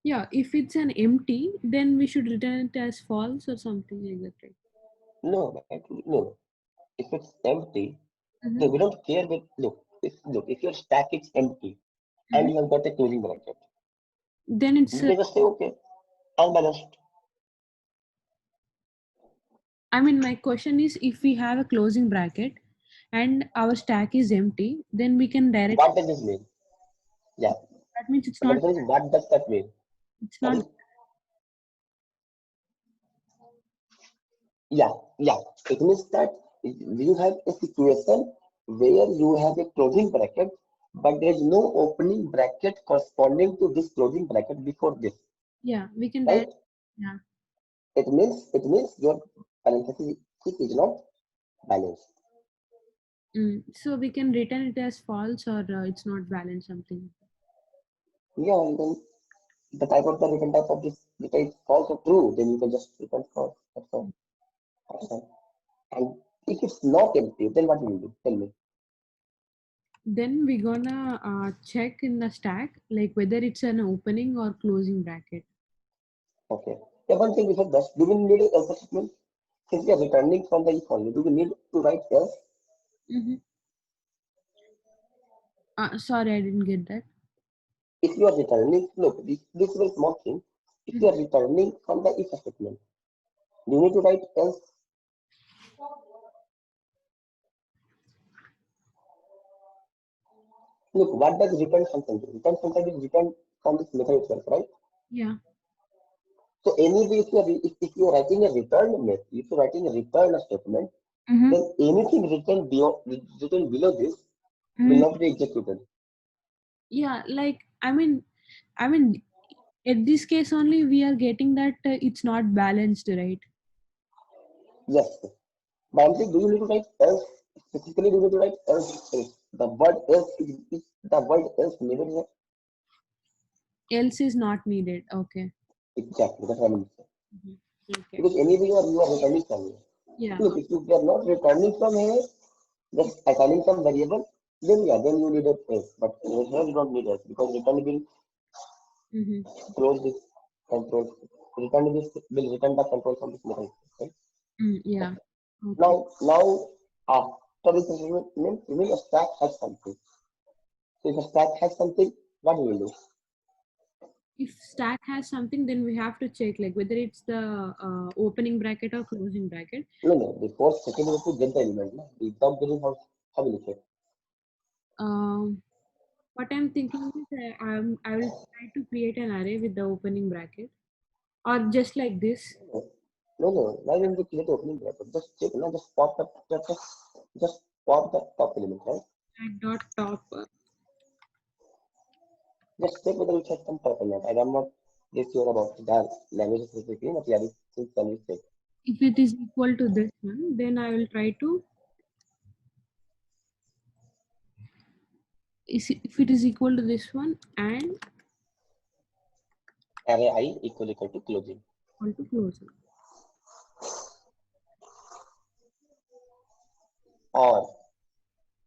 Yeah, if it's an empty, then we should return it as false or something like that, right? No, no. If it's empty, Mm-hmm. no, we don't care with if your stack is empty Mm-hmm. and you have got a closing bracket, Then it's we can just say okay, unbalanced. I mean, my question is, if we have a closing bracket and our stack is empty, then we can direct. What does this mean? Yeah. That means it's But the not. question is, what does that mean? It's not. Sorry? Yeah, yeah. It means that you have a situation where you have a closing bracket, but there is no opening bracket corresponding to this closing bracket before this, Yeah, we can right? direct. Yeah. It means your parenthesis is not balanced. So we can return it as false or it's not valid something. Yeah, and then the type of the return type of this data is false or true, then you can just return false. That's all. That's all. And if it's not empty, then what will you do? Tell me. Then we're gonna check in the stack like whether it's an opening or closing bracket. Okay. Yeah, one thing before that, do we need a else statement? Since we are returning from the if only, do we need to write else? Mm-hmm. Sorry, I didn't get that. If you are returning, look, this is a small thing. If you Mhm. are returning from the if statement, you need to write else. Look, what does return function do? Return function is return from this method itself, right? Yeah. So anyway, if you are writing a return method, if you are writing a return statement, Mm-hmm. then anything written below this will Mm, not be executed. yeah, like I mean, at this case only we are getting that it's not balanced, right? Yes. But I'm saying, do you need to write else? Specifically, do you need to write else? The word else is the word else needed here? Else is not needed. Okay. Exactly, that's what I mean. Mhm. Okay. Because anyway, you are returning from here. Yeah. Look, if you are not returning from here, just assigning some variable, then yeah, then you need a else. But here you don't need else because return will Mm-hmm. close this control. Will return the control from this method. Right? Yeah. Okay. Okay. Now after this means a stack has something. So if a stack has something, what will you do? If stack has something, then we have to check like whether it's the opening bracket or closing bracket. No, no. Before checking, you have to get the element. No? Without getting how will you check? Um, what I'm thinking is I will try to create an array with the opening bracket or just like this. No, no, no. Why don't you create opening bracket? Just check. No, just pop the top element, right? Stack dot top. Just check whether it has some top element. I'm not this sure about the language specifically, but yeah, this thing can you check. If it is equal to this one, then I will try to. If it is equal to this one and Array I equal to closing. equal to closing. or,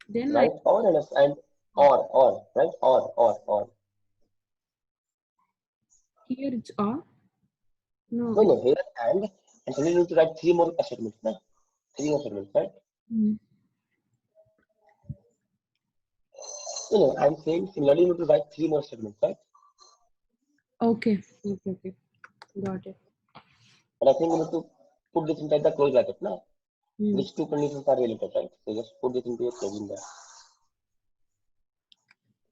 Then I right? Or and or, right? Or. here it's or. No, No, it, no, here and suddenly you need to write three more statements, na? Three more statements, right? mm, No, I'm saying similarly you need to write three more statements, right? okay. Okay. Okay. Got it. But I think you need to put this inside the close bracket, na? Mm. These two conditions are related, right? So just put this into your closing there.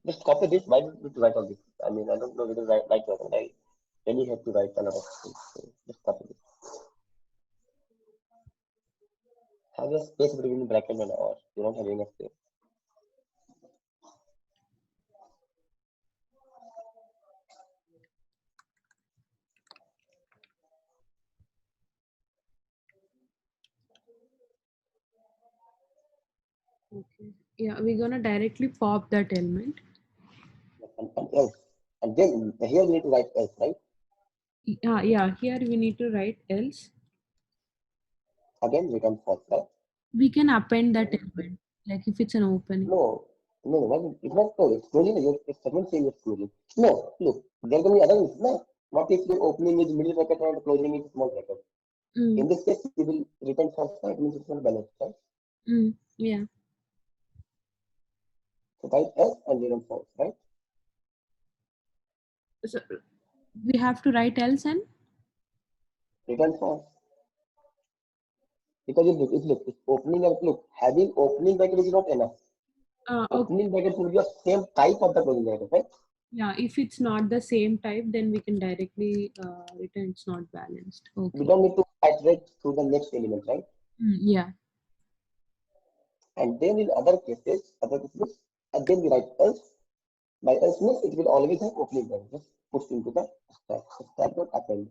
Just copy this. Why do you need to write all this? I mean, I don't know whether write or not. I really have to write a lot of things. So just copy this. Have a space between bracket and or. You're not having a space. Okay. Yeah, we're gonna directly pop that element. And else. And then here we need to write else, right? Yeah, here we need to write else. Again, return false, right? We can append that element, like if it's an opening. No, it's not closed. It's closing. It's segment saying it's closing. No, look, there can be other reasons. No, what if the opening is middle bracket and closing is small bracket? Mm, In this case, we will return false, right? It means it's not balanced, right? yeah. So write else and return false, right? So we have to write else and Return false. Because if opening and look, having opening bracket is not enough. okay. Opening bracket should be the same type of the closing bracket, right? Yeah, if it's not the same type, then we can directly return it's not balanced. We Okay. don't need to iterate through the next element, right? Yeah. And then in other cases, again we write else. By else means it will always have opening bracket. Just push into the stack. Stack dot append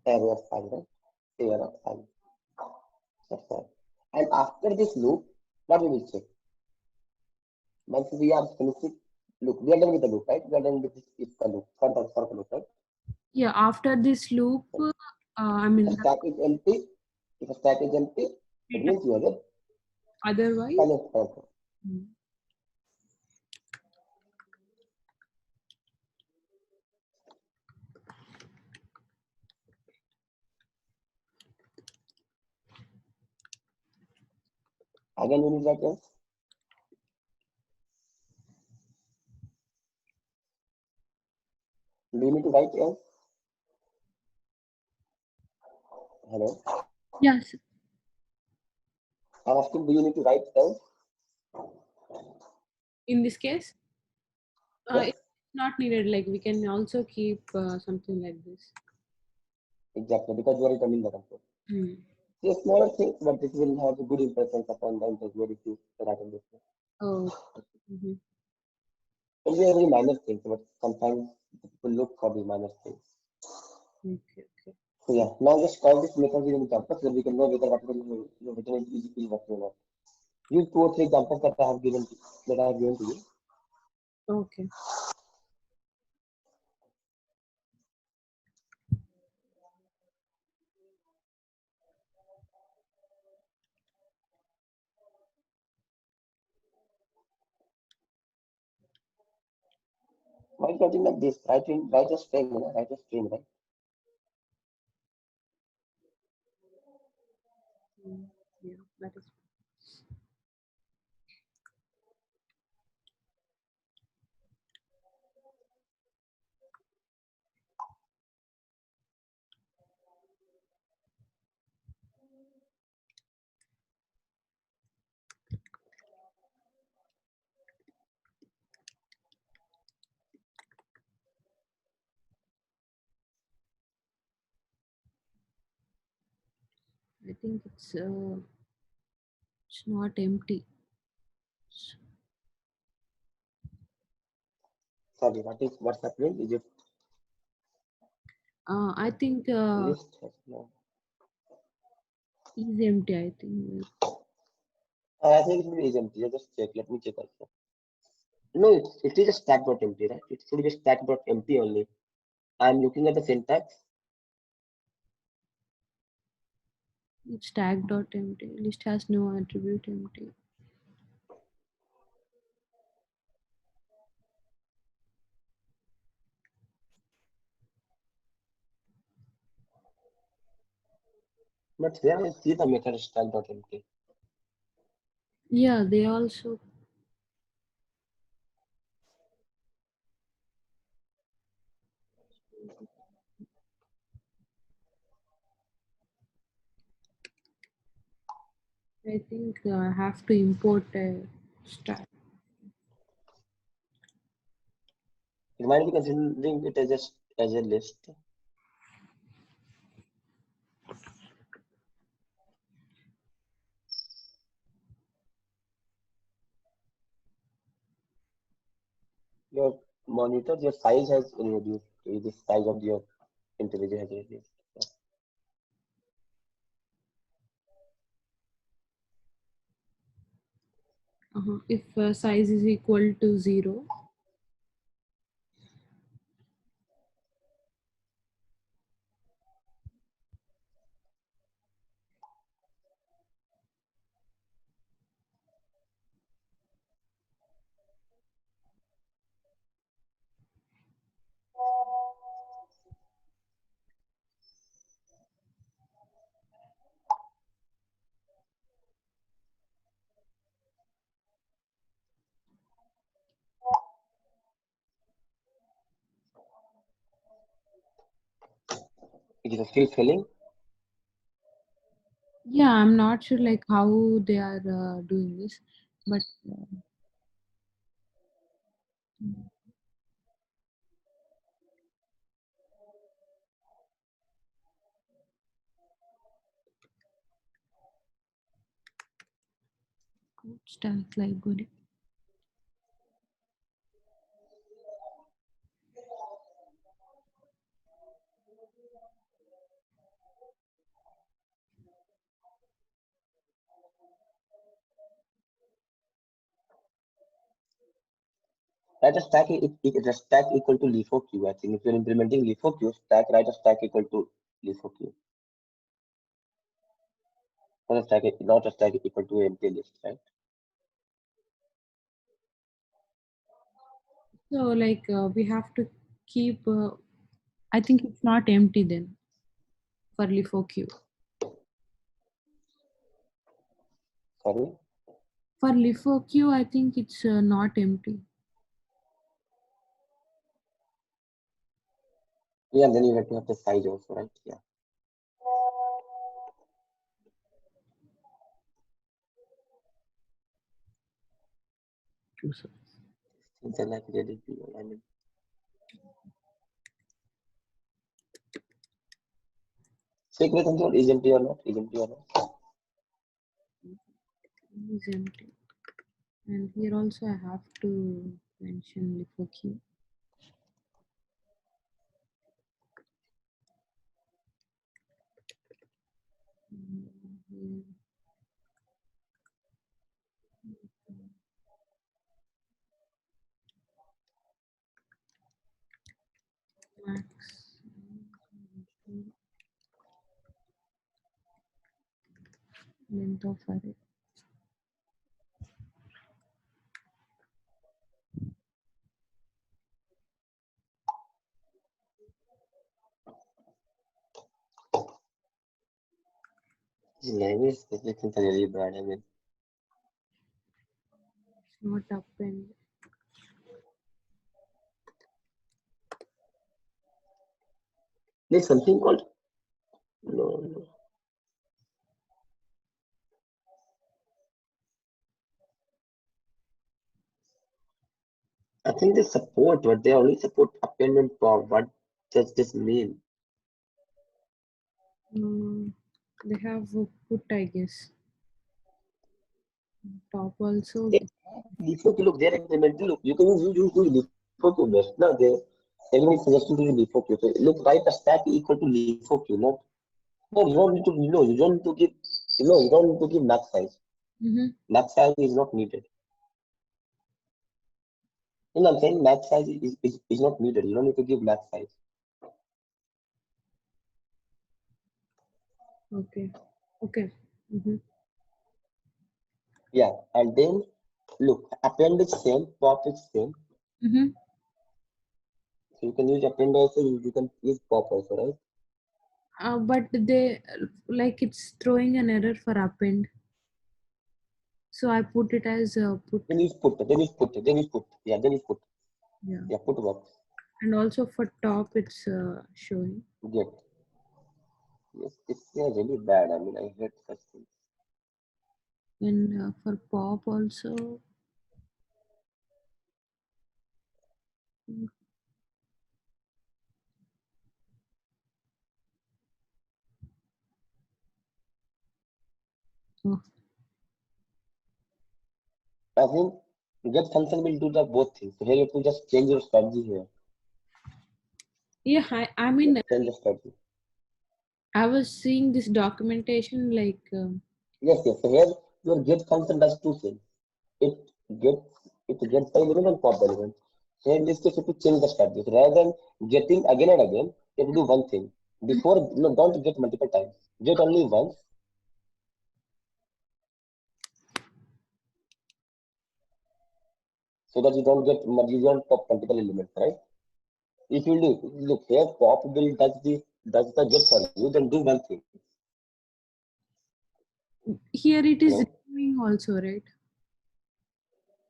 array of five, right? Array of five. That's all. And after this loop, what we will check? Once we are finishing, look, we are done with the loop, right? We are done with this if the loop, for the loop, right? Yeah, after this loop, I If a mean, stack is empty, if a stack is empty, it return. means you have a Otherwise, balance parameter. mm, Again, we need that else. Do you need to write else? Hello. yes, I'm asking, do you need to write else? in this case, Yes, it's not needed. Like we can also keep something like this. exactly, because you are returning the control. Mm. See, smaller things, but this will have a good impressions upon the interviewer if you write in this way. Oh, mhm. It will be very minor things, but sometimes people look for the minor things. Okay, okay. So yeah, now just call this method using examples so that we can know whether whatever you have written is working or not. Use two or three examples that I have given to you. Okay. Why writing like this? Write a string, write a string, right? Mm, yeah, that is. I think it's not empty. Sorry, what's happening? Is it I think list has no? is empty. I think. I think it is empty. Just check. Let me check also. No, it is a stack dot empty, right? It should be stack dot empty only. I'm looking at the syntax. It's tag.empty. List has no attribute empty. But here I see the method stack.empty. Yeah, they also. I think I have to import a stack. You might be considering it as a list. Your monitor, your size has reduced. The size of your integer has reduced. If size is equal to 0, It is still filling. yeah, I'm not sure like how they are doing this, but code stack library. Write a stack, it a stack equal to LeFO-Q. I think if you're implementing LeFO-Q stack, write a stack equal to LeFO-Q. Not a stack equal to empty list, right? So like we have to keep. I think it's not empty then for LiFO-Q. Sorry. For LiFO-Q, I think it's not empty. Yeah, then you have to have the size also, right? Yeah. So Things are like really, I mean, check with console is empty or not, is empty or not. it's empty. And here also I have to mention LiFO-Q. Here, max length of array. This language specific things are really bad. I mean, It's not append. there's something called no, no. I think they support, but they only support append and pop. What does this mean? They have put, I guess. Top also. They LeFO look, they're implementing. Look, you can use LeFO best. Now they everyone is suggesting to use LeFO. So look, write a stack equal to LeFO, not no. You don't need to no. You don't need to give you don't need to give max size. Mm-hmm. Max size is not needed. You know what I'm saying? Max size is not needed. You don't need to give max size. Okay. Okay. Mm-hmm. Yeah, and then look, append is same, pop is same. Mm-hmm. So you can use append also, you can use pop also, right? But they like it's throwing an error for append. So I put it as put. Then use put. Yeah, then use put. Yeah. Yeah, put works. And also for top, it's showing. Get. Yes, it's yeah, really bad. I mean, I hate such things. And for pop also. mm, Oh, I think get function will do the both things. So here you have to just change your strategy here. yeah. I Yeah, mean, change the strategy. I was seeing this documentation like. Yes, yes. So here your get function does two things. It gets it gets the element and pop the element. So in this case, you have to change the strategy. So rather than getting again and again, you have to do one thing. Before, no, don't get multiple times. Get only once, so that you don't pop multiple elements, right? If you look here, pop will does the get for you, then do one thing. Here it is Hello? removing also, right?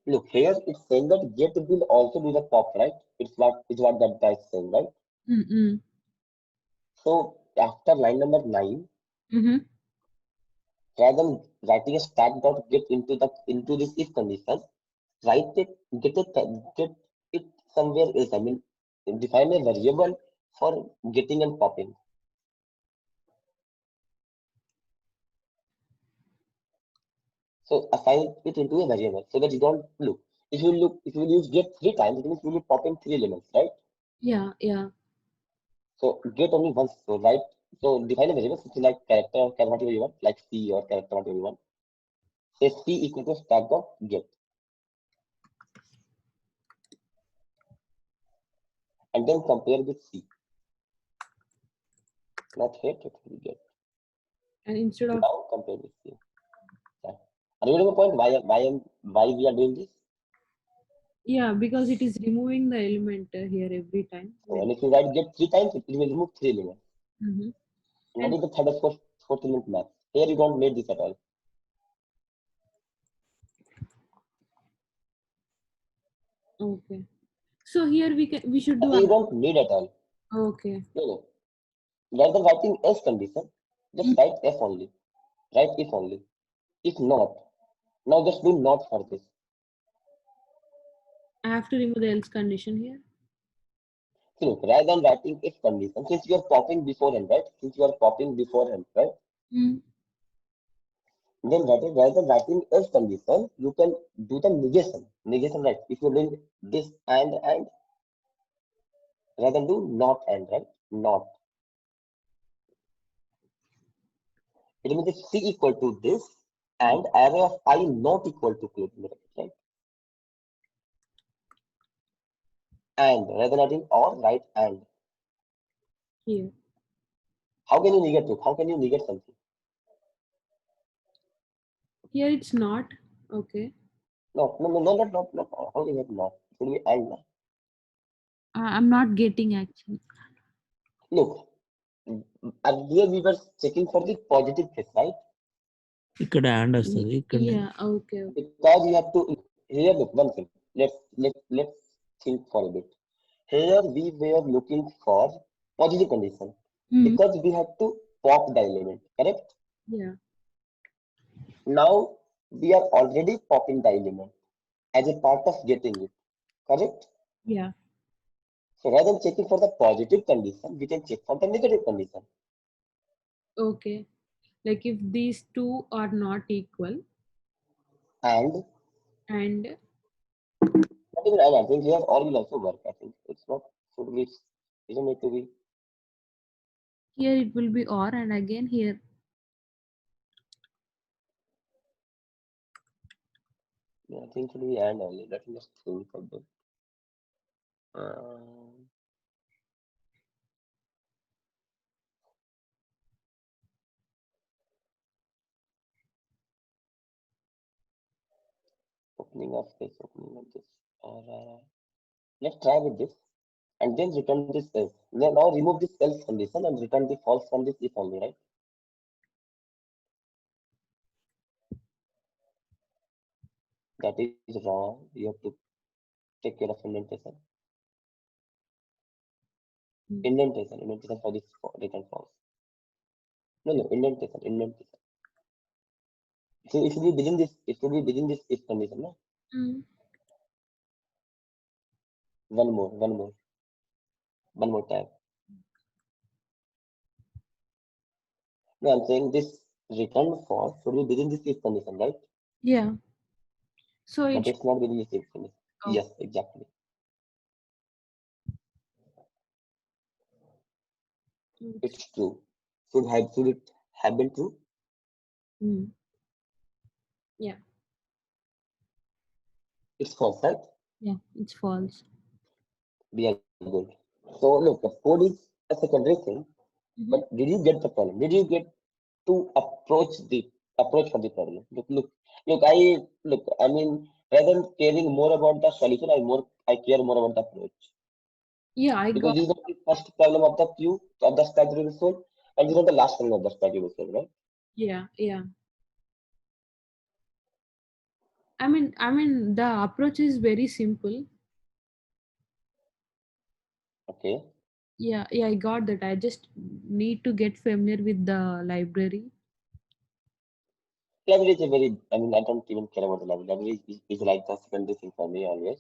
Look here, it's saying that get will also do the pop, right? It's what that guy is saying, right? Mm-mm. So after line number 9, Mm-hmm. rather than writing a stack dot get into this if condition, write it, get it somewhere else. I mean, define a variable for getting and popping. So assign it into a variable so that you don't look. If you use get three times, it means you will be popping three elements, right? Yeah, yeah. So get only once. So write. So define a variable, something like character whatever you want, like C or character whatever you want. Say C equal to stack dot get, and then compare with C. Not hit, it will get. And instead of Now compare with C. Yeah. Are you getting the point? Why we are doing this? yeah, because it is removing the element here every time So, when. and if you write get three times, it will remove three elements. Mm-hmm. And what And is the third or fourth element map? Here you don't need this at all. okay. So here we should I do. say you don't need at all. Okay. No, no. Rather than writing else condition, Mm. just write if only. Write if only. If not, now just do not for this. I have to remove the else condition here. So look, rather than writing if condition, since you are popping beforehand, right? Since you are popping beforehand, right? Mm. Then rather than writing else condition, you can do the negation. Negation, right? If you're doing this and rather than do not and, right? Not. It means if C equal to this and array of I not equal to close bracket, right? And rather than writing or write and. Here. How can you negate it? How can you negate something? Here it's not. Okay. No, no, no, no, not, not, not. How can you not? It will be and. Na. I'm not getting actually. Look, earlier we were checking for the positive case, right? ఇక్కడ and వస్తుంది ఇక్కడ Yeah. Okay. Okay. Because you have to here look one thing. Let's think for a bit. Here we were looking for positive condition Mm. because we had to pop the element, correct? Yeah. Now we are already popping the element as a part of getting it, correct? Yeah. So rather than checking for the positive condition, we can check for the negative condition. Okay. Like if these two are not equal And and not even and I think here all will also work. I think it's not should be doesn't need to be. here it will be or and again here. Yeah, I think should be and only. Let me just think of it. Um, Opening of this, opening of this. Let's try with this and then return this else. Now remove this else condition and return the false from this if only, right? That is wrong. You have to take care of indentation. Mm. Indentation for this return false. No, indentation. So it should be within this, if condition, no? Mm. One more time. No, I'm saying this return false should be within this if condition, right? Yeah. So But it should, it's not within this if condition. oh, Yes, exactly. it's, It's true. Should it have been true? mm. Yeah. It's false, right? Yeah. It's false. We are good. So look, the code is a secondary thing, Mm-hmm. but did you get the problem? Did you get to approach for the problem? Look. I mean, rather than caring more about the solution, I care more about the approach Yeah, I because got. this is not the first problem of the queue of the stack you will solve, and this is not the last problem of the stack you will solve, right? Yeah. Yeah. I mean, the approach is very simple. Okay. Yeah. Yeah, I got that. I just need to get familiar with the library. Library is a very, I mean, I don't even care about the library. Library is like the secondary thing for me always.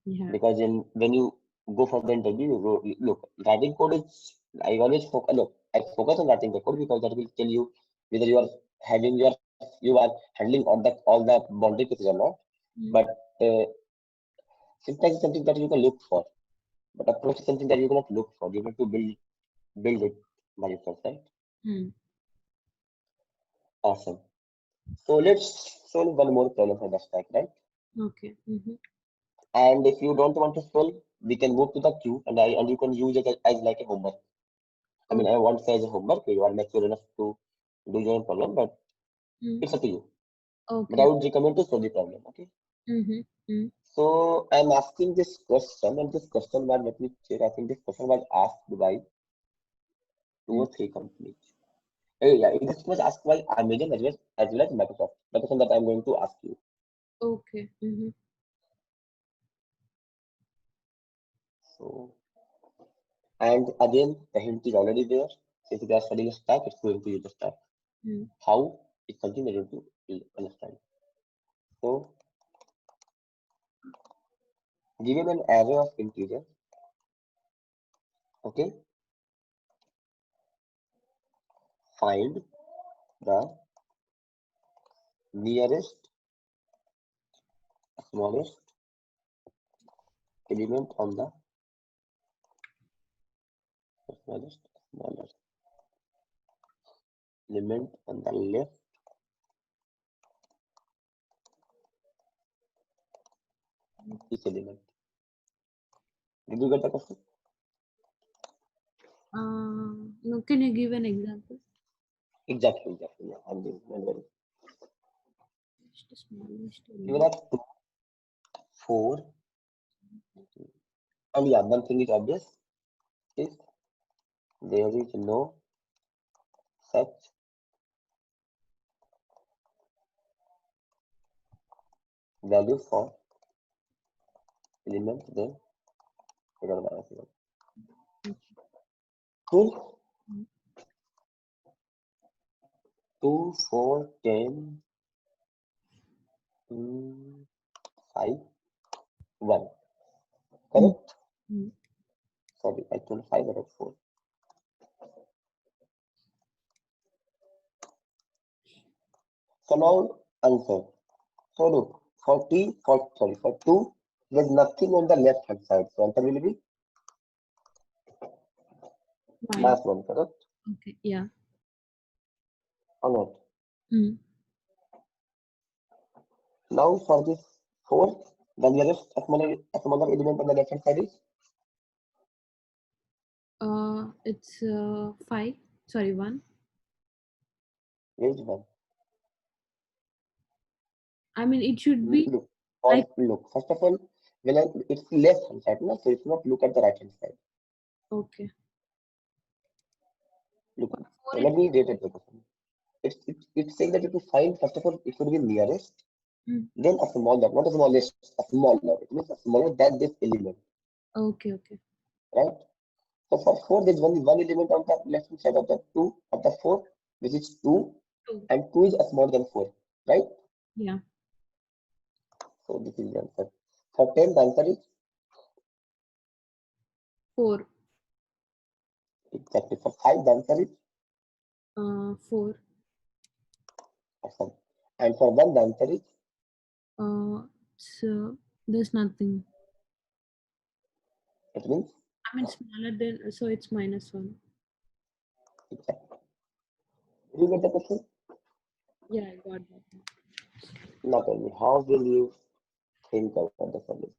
Yeah. Because in when you go for the interview, look, writing code is I always focus. Look, I focus on writing the code because that will tell you whether you are handling all the boundary cases or not. Mm. But uh, syntax is something that you can look for, but approach is something that you cannot look for. You have to build it by yourself, right? Mm. Awesome. So let's solve one more problem for the stack, right? Okay. Mm-hmm. And if you don't want to solve, we can move to the queue, and you can use it as like a homework. I Oh. mean, I won't say as a homework, you are mature enough to do your own problem, but Mm. it's up to you. But I Okay. would recommend to solve the problem, okay? Mm-hmm. Mm. So I'm asking this question, and this question was, let me check, I think this question was asked by two Mm. or three companies. Yeah, this was asked by Amazon as well as Microsoft. The question that I'm going to ask you. Okay. Mm-hmm. So, and again, the hint is already there. Since we are studying a stack, it's going to use the stack. Mm. How is something that you have to understand. So, given an array of integers, okay, find the nearest smallest element on the smallest smallest element on the left each element. Did you get the question? No, can you give an example? Exactly. Yeah, I'm doing. Don't worry. Just the smallest You will element. have two, four, and yeah, one thing is obvious is there is no such value for element then total minus one. Cool. Mm. 2, 4, 10, 5, 1. Mm. Correct? Mm. Sorry, I told 5 out of 4. So now answer. So look, for 2, there's nothing on the left hand side. So answer will be Mine. minus 1, correct? Okay. Yeah. Or not? Mm. Now for this 4, the nearest smaller element on the left hand side is It's 5. Sorry, 1. where is 1. I mean, it should be Look. Or Like, look, first of all, it's left hand side, no? So it's not look at the right hand side. okay. Look, For let it. me read it. It's saying that if you find, first of all, it should be nearest, Hmm. then a smaller, not a smallest, a smaller. It means a smaller than this element, Okay, okay. right? So for 4, there's only one element on the left hand side of the 2 of the 4, which is 2, Two. and 2 is smaller than 4, right? Yeah. So this is the answer. For 10, the answer is 4. exactly. For 5, the answer is 4. awesome. And for 1, the answer is So there's nothing. it means I mean, smaller than, so it's -1. exactly. Did you get the question? Yeah, I got that. Now tell me, how will you think about the solution?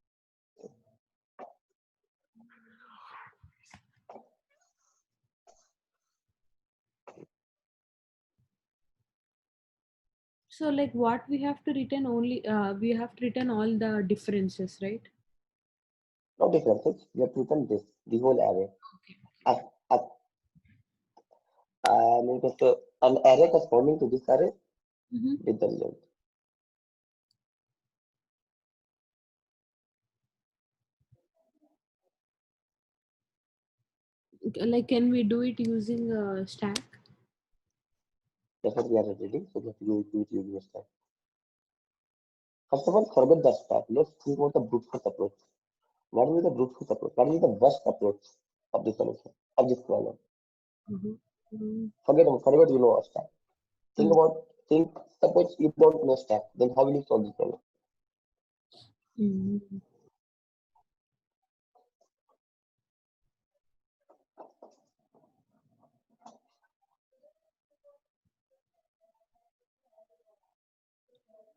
So like what we have to return only, we have to return all the differences, right? No differences. You have to return this, the whole array. Okay. Uh, uh, means an array corresponding to this array Mm-hmm. with the length. Like, can we do it using a stack? That's what we are reading. So we have to do it using a stack. First of all, forget the stack. Let's think about the brute force approach. What is the brute force approach? What is the best approach of this solution, of this problem? Mm-hmm. Mm-hmm. Forget you know a stack. Think, suppose you don't know stack, then how will you solve this problem? Mm-hmm.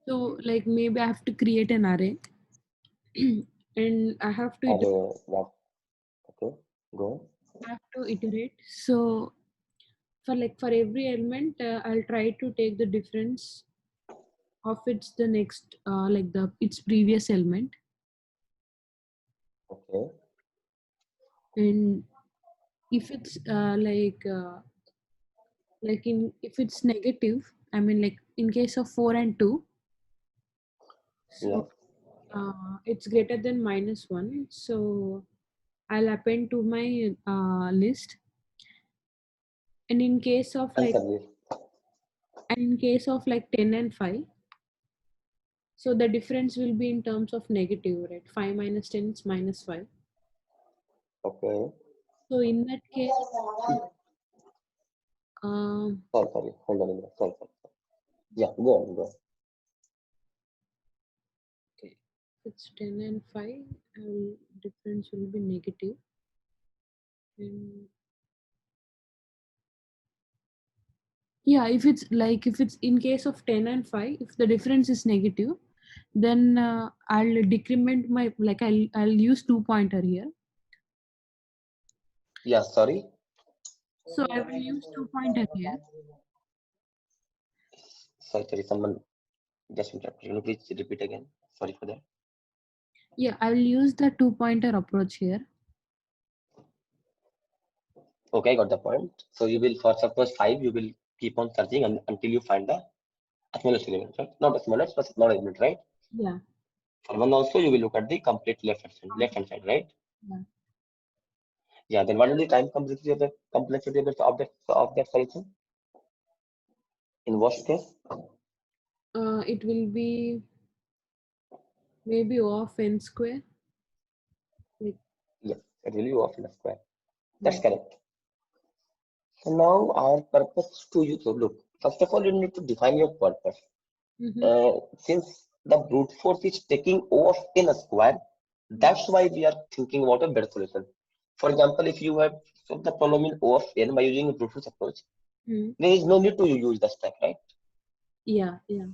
So like maybe I have to create an array and Array, yeah. Okay, go on. I have to iterate. So for every element, I'll try to take the difference of the next like the its previous element, Okay, and if it's like in if it's negative, I mean like in case of 4 and 2, yeah. so it's greater than -1, so I'll append to my list. And in case of like Answer this. 10 and 5, so the difference will be in terms of negative, right? 5 minus 10 is -5. Okay. So in that case, um, Sorry. Hold on a minute. Sorry. Yeah, go on. okay, if it's 10 and 5, difference will be negative. And yeah, if it's in case of 10 and 5, if the difference is negative, then I'll decrement my, like I'll use 2 pointer here. Yeah, sorry. So I will use 2 pointer here. Sorry, someone just interrupted. Can you please repeat again? Sorry for that. Yeah, I will use the 2 pointer approach here. Okay, I got the point. So you will, for suppose 5, you will keep on searching until you find the smallest element, right? Not the smallest, but small element, right? Yeah. For 1 also, you will look at the complete left hand side, right? Yeah. Yeah, then what is the time complexity of that solution? In worst case, It will be maybe O of n square. Like, yes, it will be off in a square. That's yeah. correct. So now our purpose to you. So look, first of all, you need to define your purpose. Mm-hmm. Since the brute force is taking O of n a square, that's why we are thinking about a better solution. For example, if you have solved the problem in O of n by using a brute force approach, Mm-hmm. there is no need to use the stack, right? Yeah. Yeah.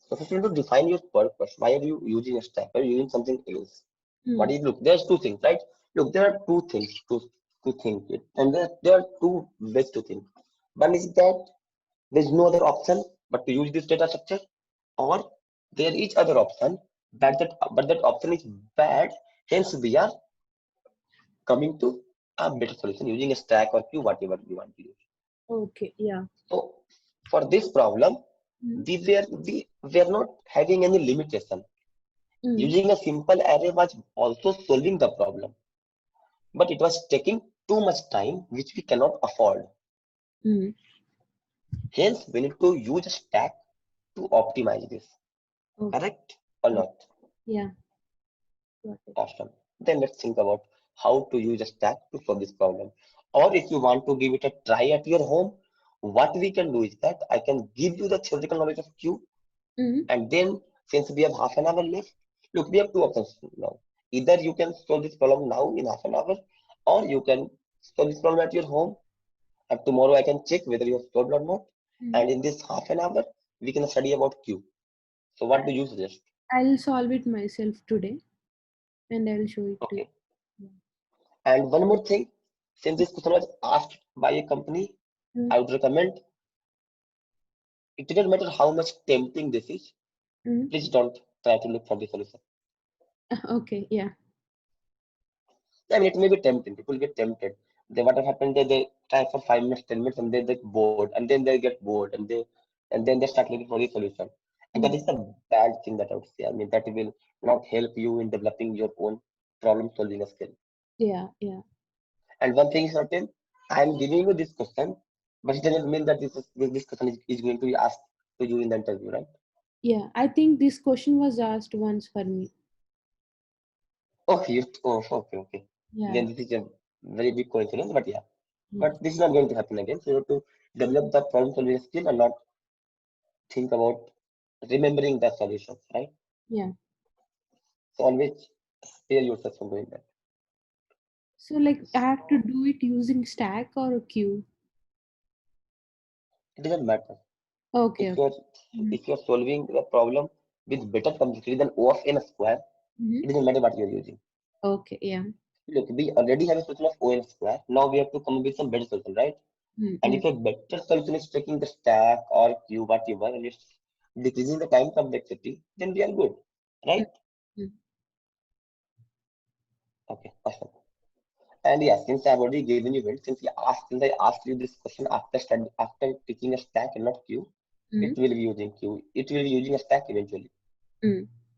So first you need to define your purpose. Why are you using a stack? Why are you using something else? Hmm. What is look? There's two things, right? Look, there are two things to think it, and there are two ways to think. One is that there's no other option but to use this data structure, or there is other option, but that option is bad. Hence, we are coming to a better solution using a stack or queue, whatever we want to use. Okay. Yeah. So for this problem, Mm. we were not having any limitation. Mm. Using a simple array was also solving the problem, but it was taking too much time, which we cannot afford. Mm. Hence, we need to use a stack to optimize this. Okay. Correct or Yeah. not? Yeah. Got it. Awesome. Then let's think about how to use a stack to solve this problem. Or if you want to give it a try at your home, what we can do is that I can give you the theoretical knowledge of queue, Mm. and then since we have half an hour left, look, we have two options now. Either you can solve this problem now in half an hour, or you can solve this problem at your home, and tomorrow I can check whether you have solved or not. Mm. And in this half an hour, we can study about queue. So what do you suggest? I'll solve it myself today and I'll show it to you. Okay. And one more thing, since this question was asked by a company, Mm. I would recommend, it didn't matter how much tempting this is, Mm. please don't try to look for the solution. Okay. Yeah. I mean, it may be tempting. People get tempted. What have happened? They try for 5 minutes, 10 minutes, and they get bored, and then they get bored, and then they start looking for the solution. And that Mm. is the bad thing that I would say. I mean, that will not help you in developing your own problem solving skill. Yeah. Yeah. And one thing is certain, I am giving you this question, but it doesn't mean that this question is going to be asked to you in the interview, right? Yeah. I think this question was asked once for me. Okay, okay, okay. Yeah. Then this is a very big coincidence, but yeah. Mm. But this is not going to happen again. So you have to develop the problem solving skill and not think about remembering the solutions, right? Yeah. So always spare yourself from doing that. So like I have to do it using stack or a queue. It doesn't matter. Okay. If Okay. you're Mm-hmm. if you're solving the problem with better complexity than O of n square, Mm-hmm. it doesn't matter what you're using. Okay. Yeah. Look, we already have a solution of O n square. Now we have to come up with some better solution, right? And Mm-hmm. if a better solution is taking the stack or queue, whatever, and it's decreasing the time complexity, then we are good, right? Mm-hmm. Okay, awesome. And yeah, since I've already given you hint, since I asked you this question after taking a stack and not queue, Mm-hmm. it will be using queue. It will be using a stack eventually. Mm.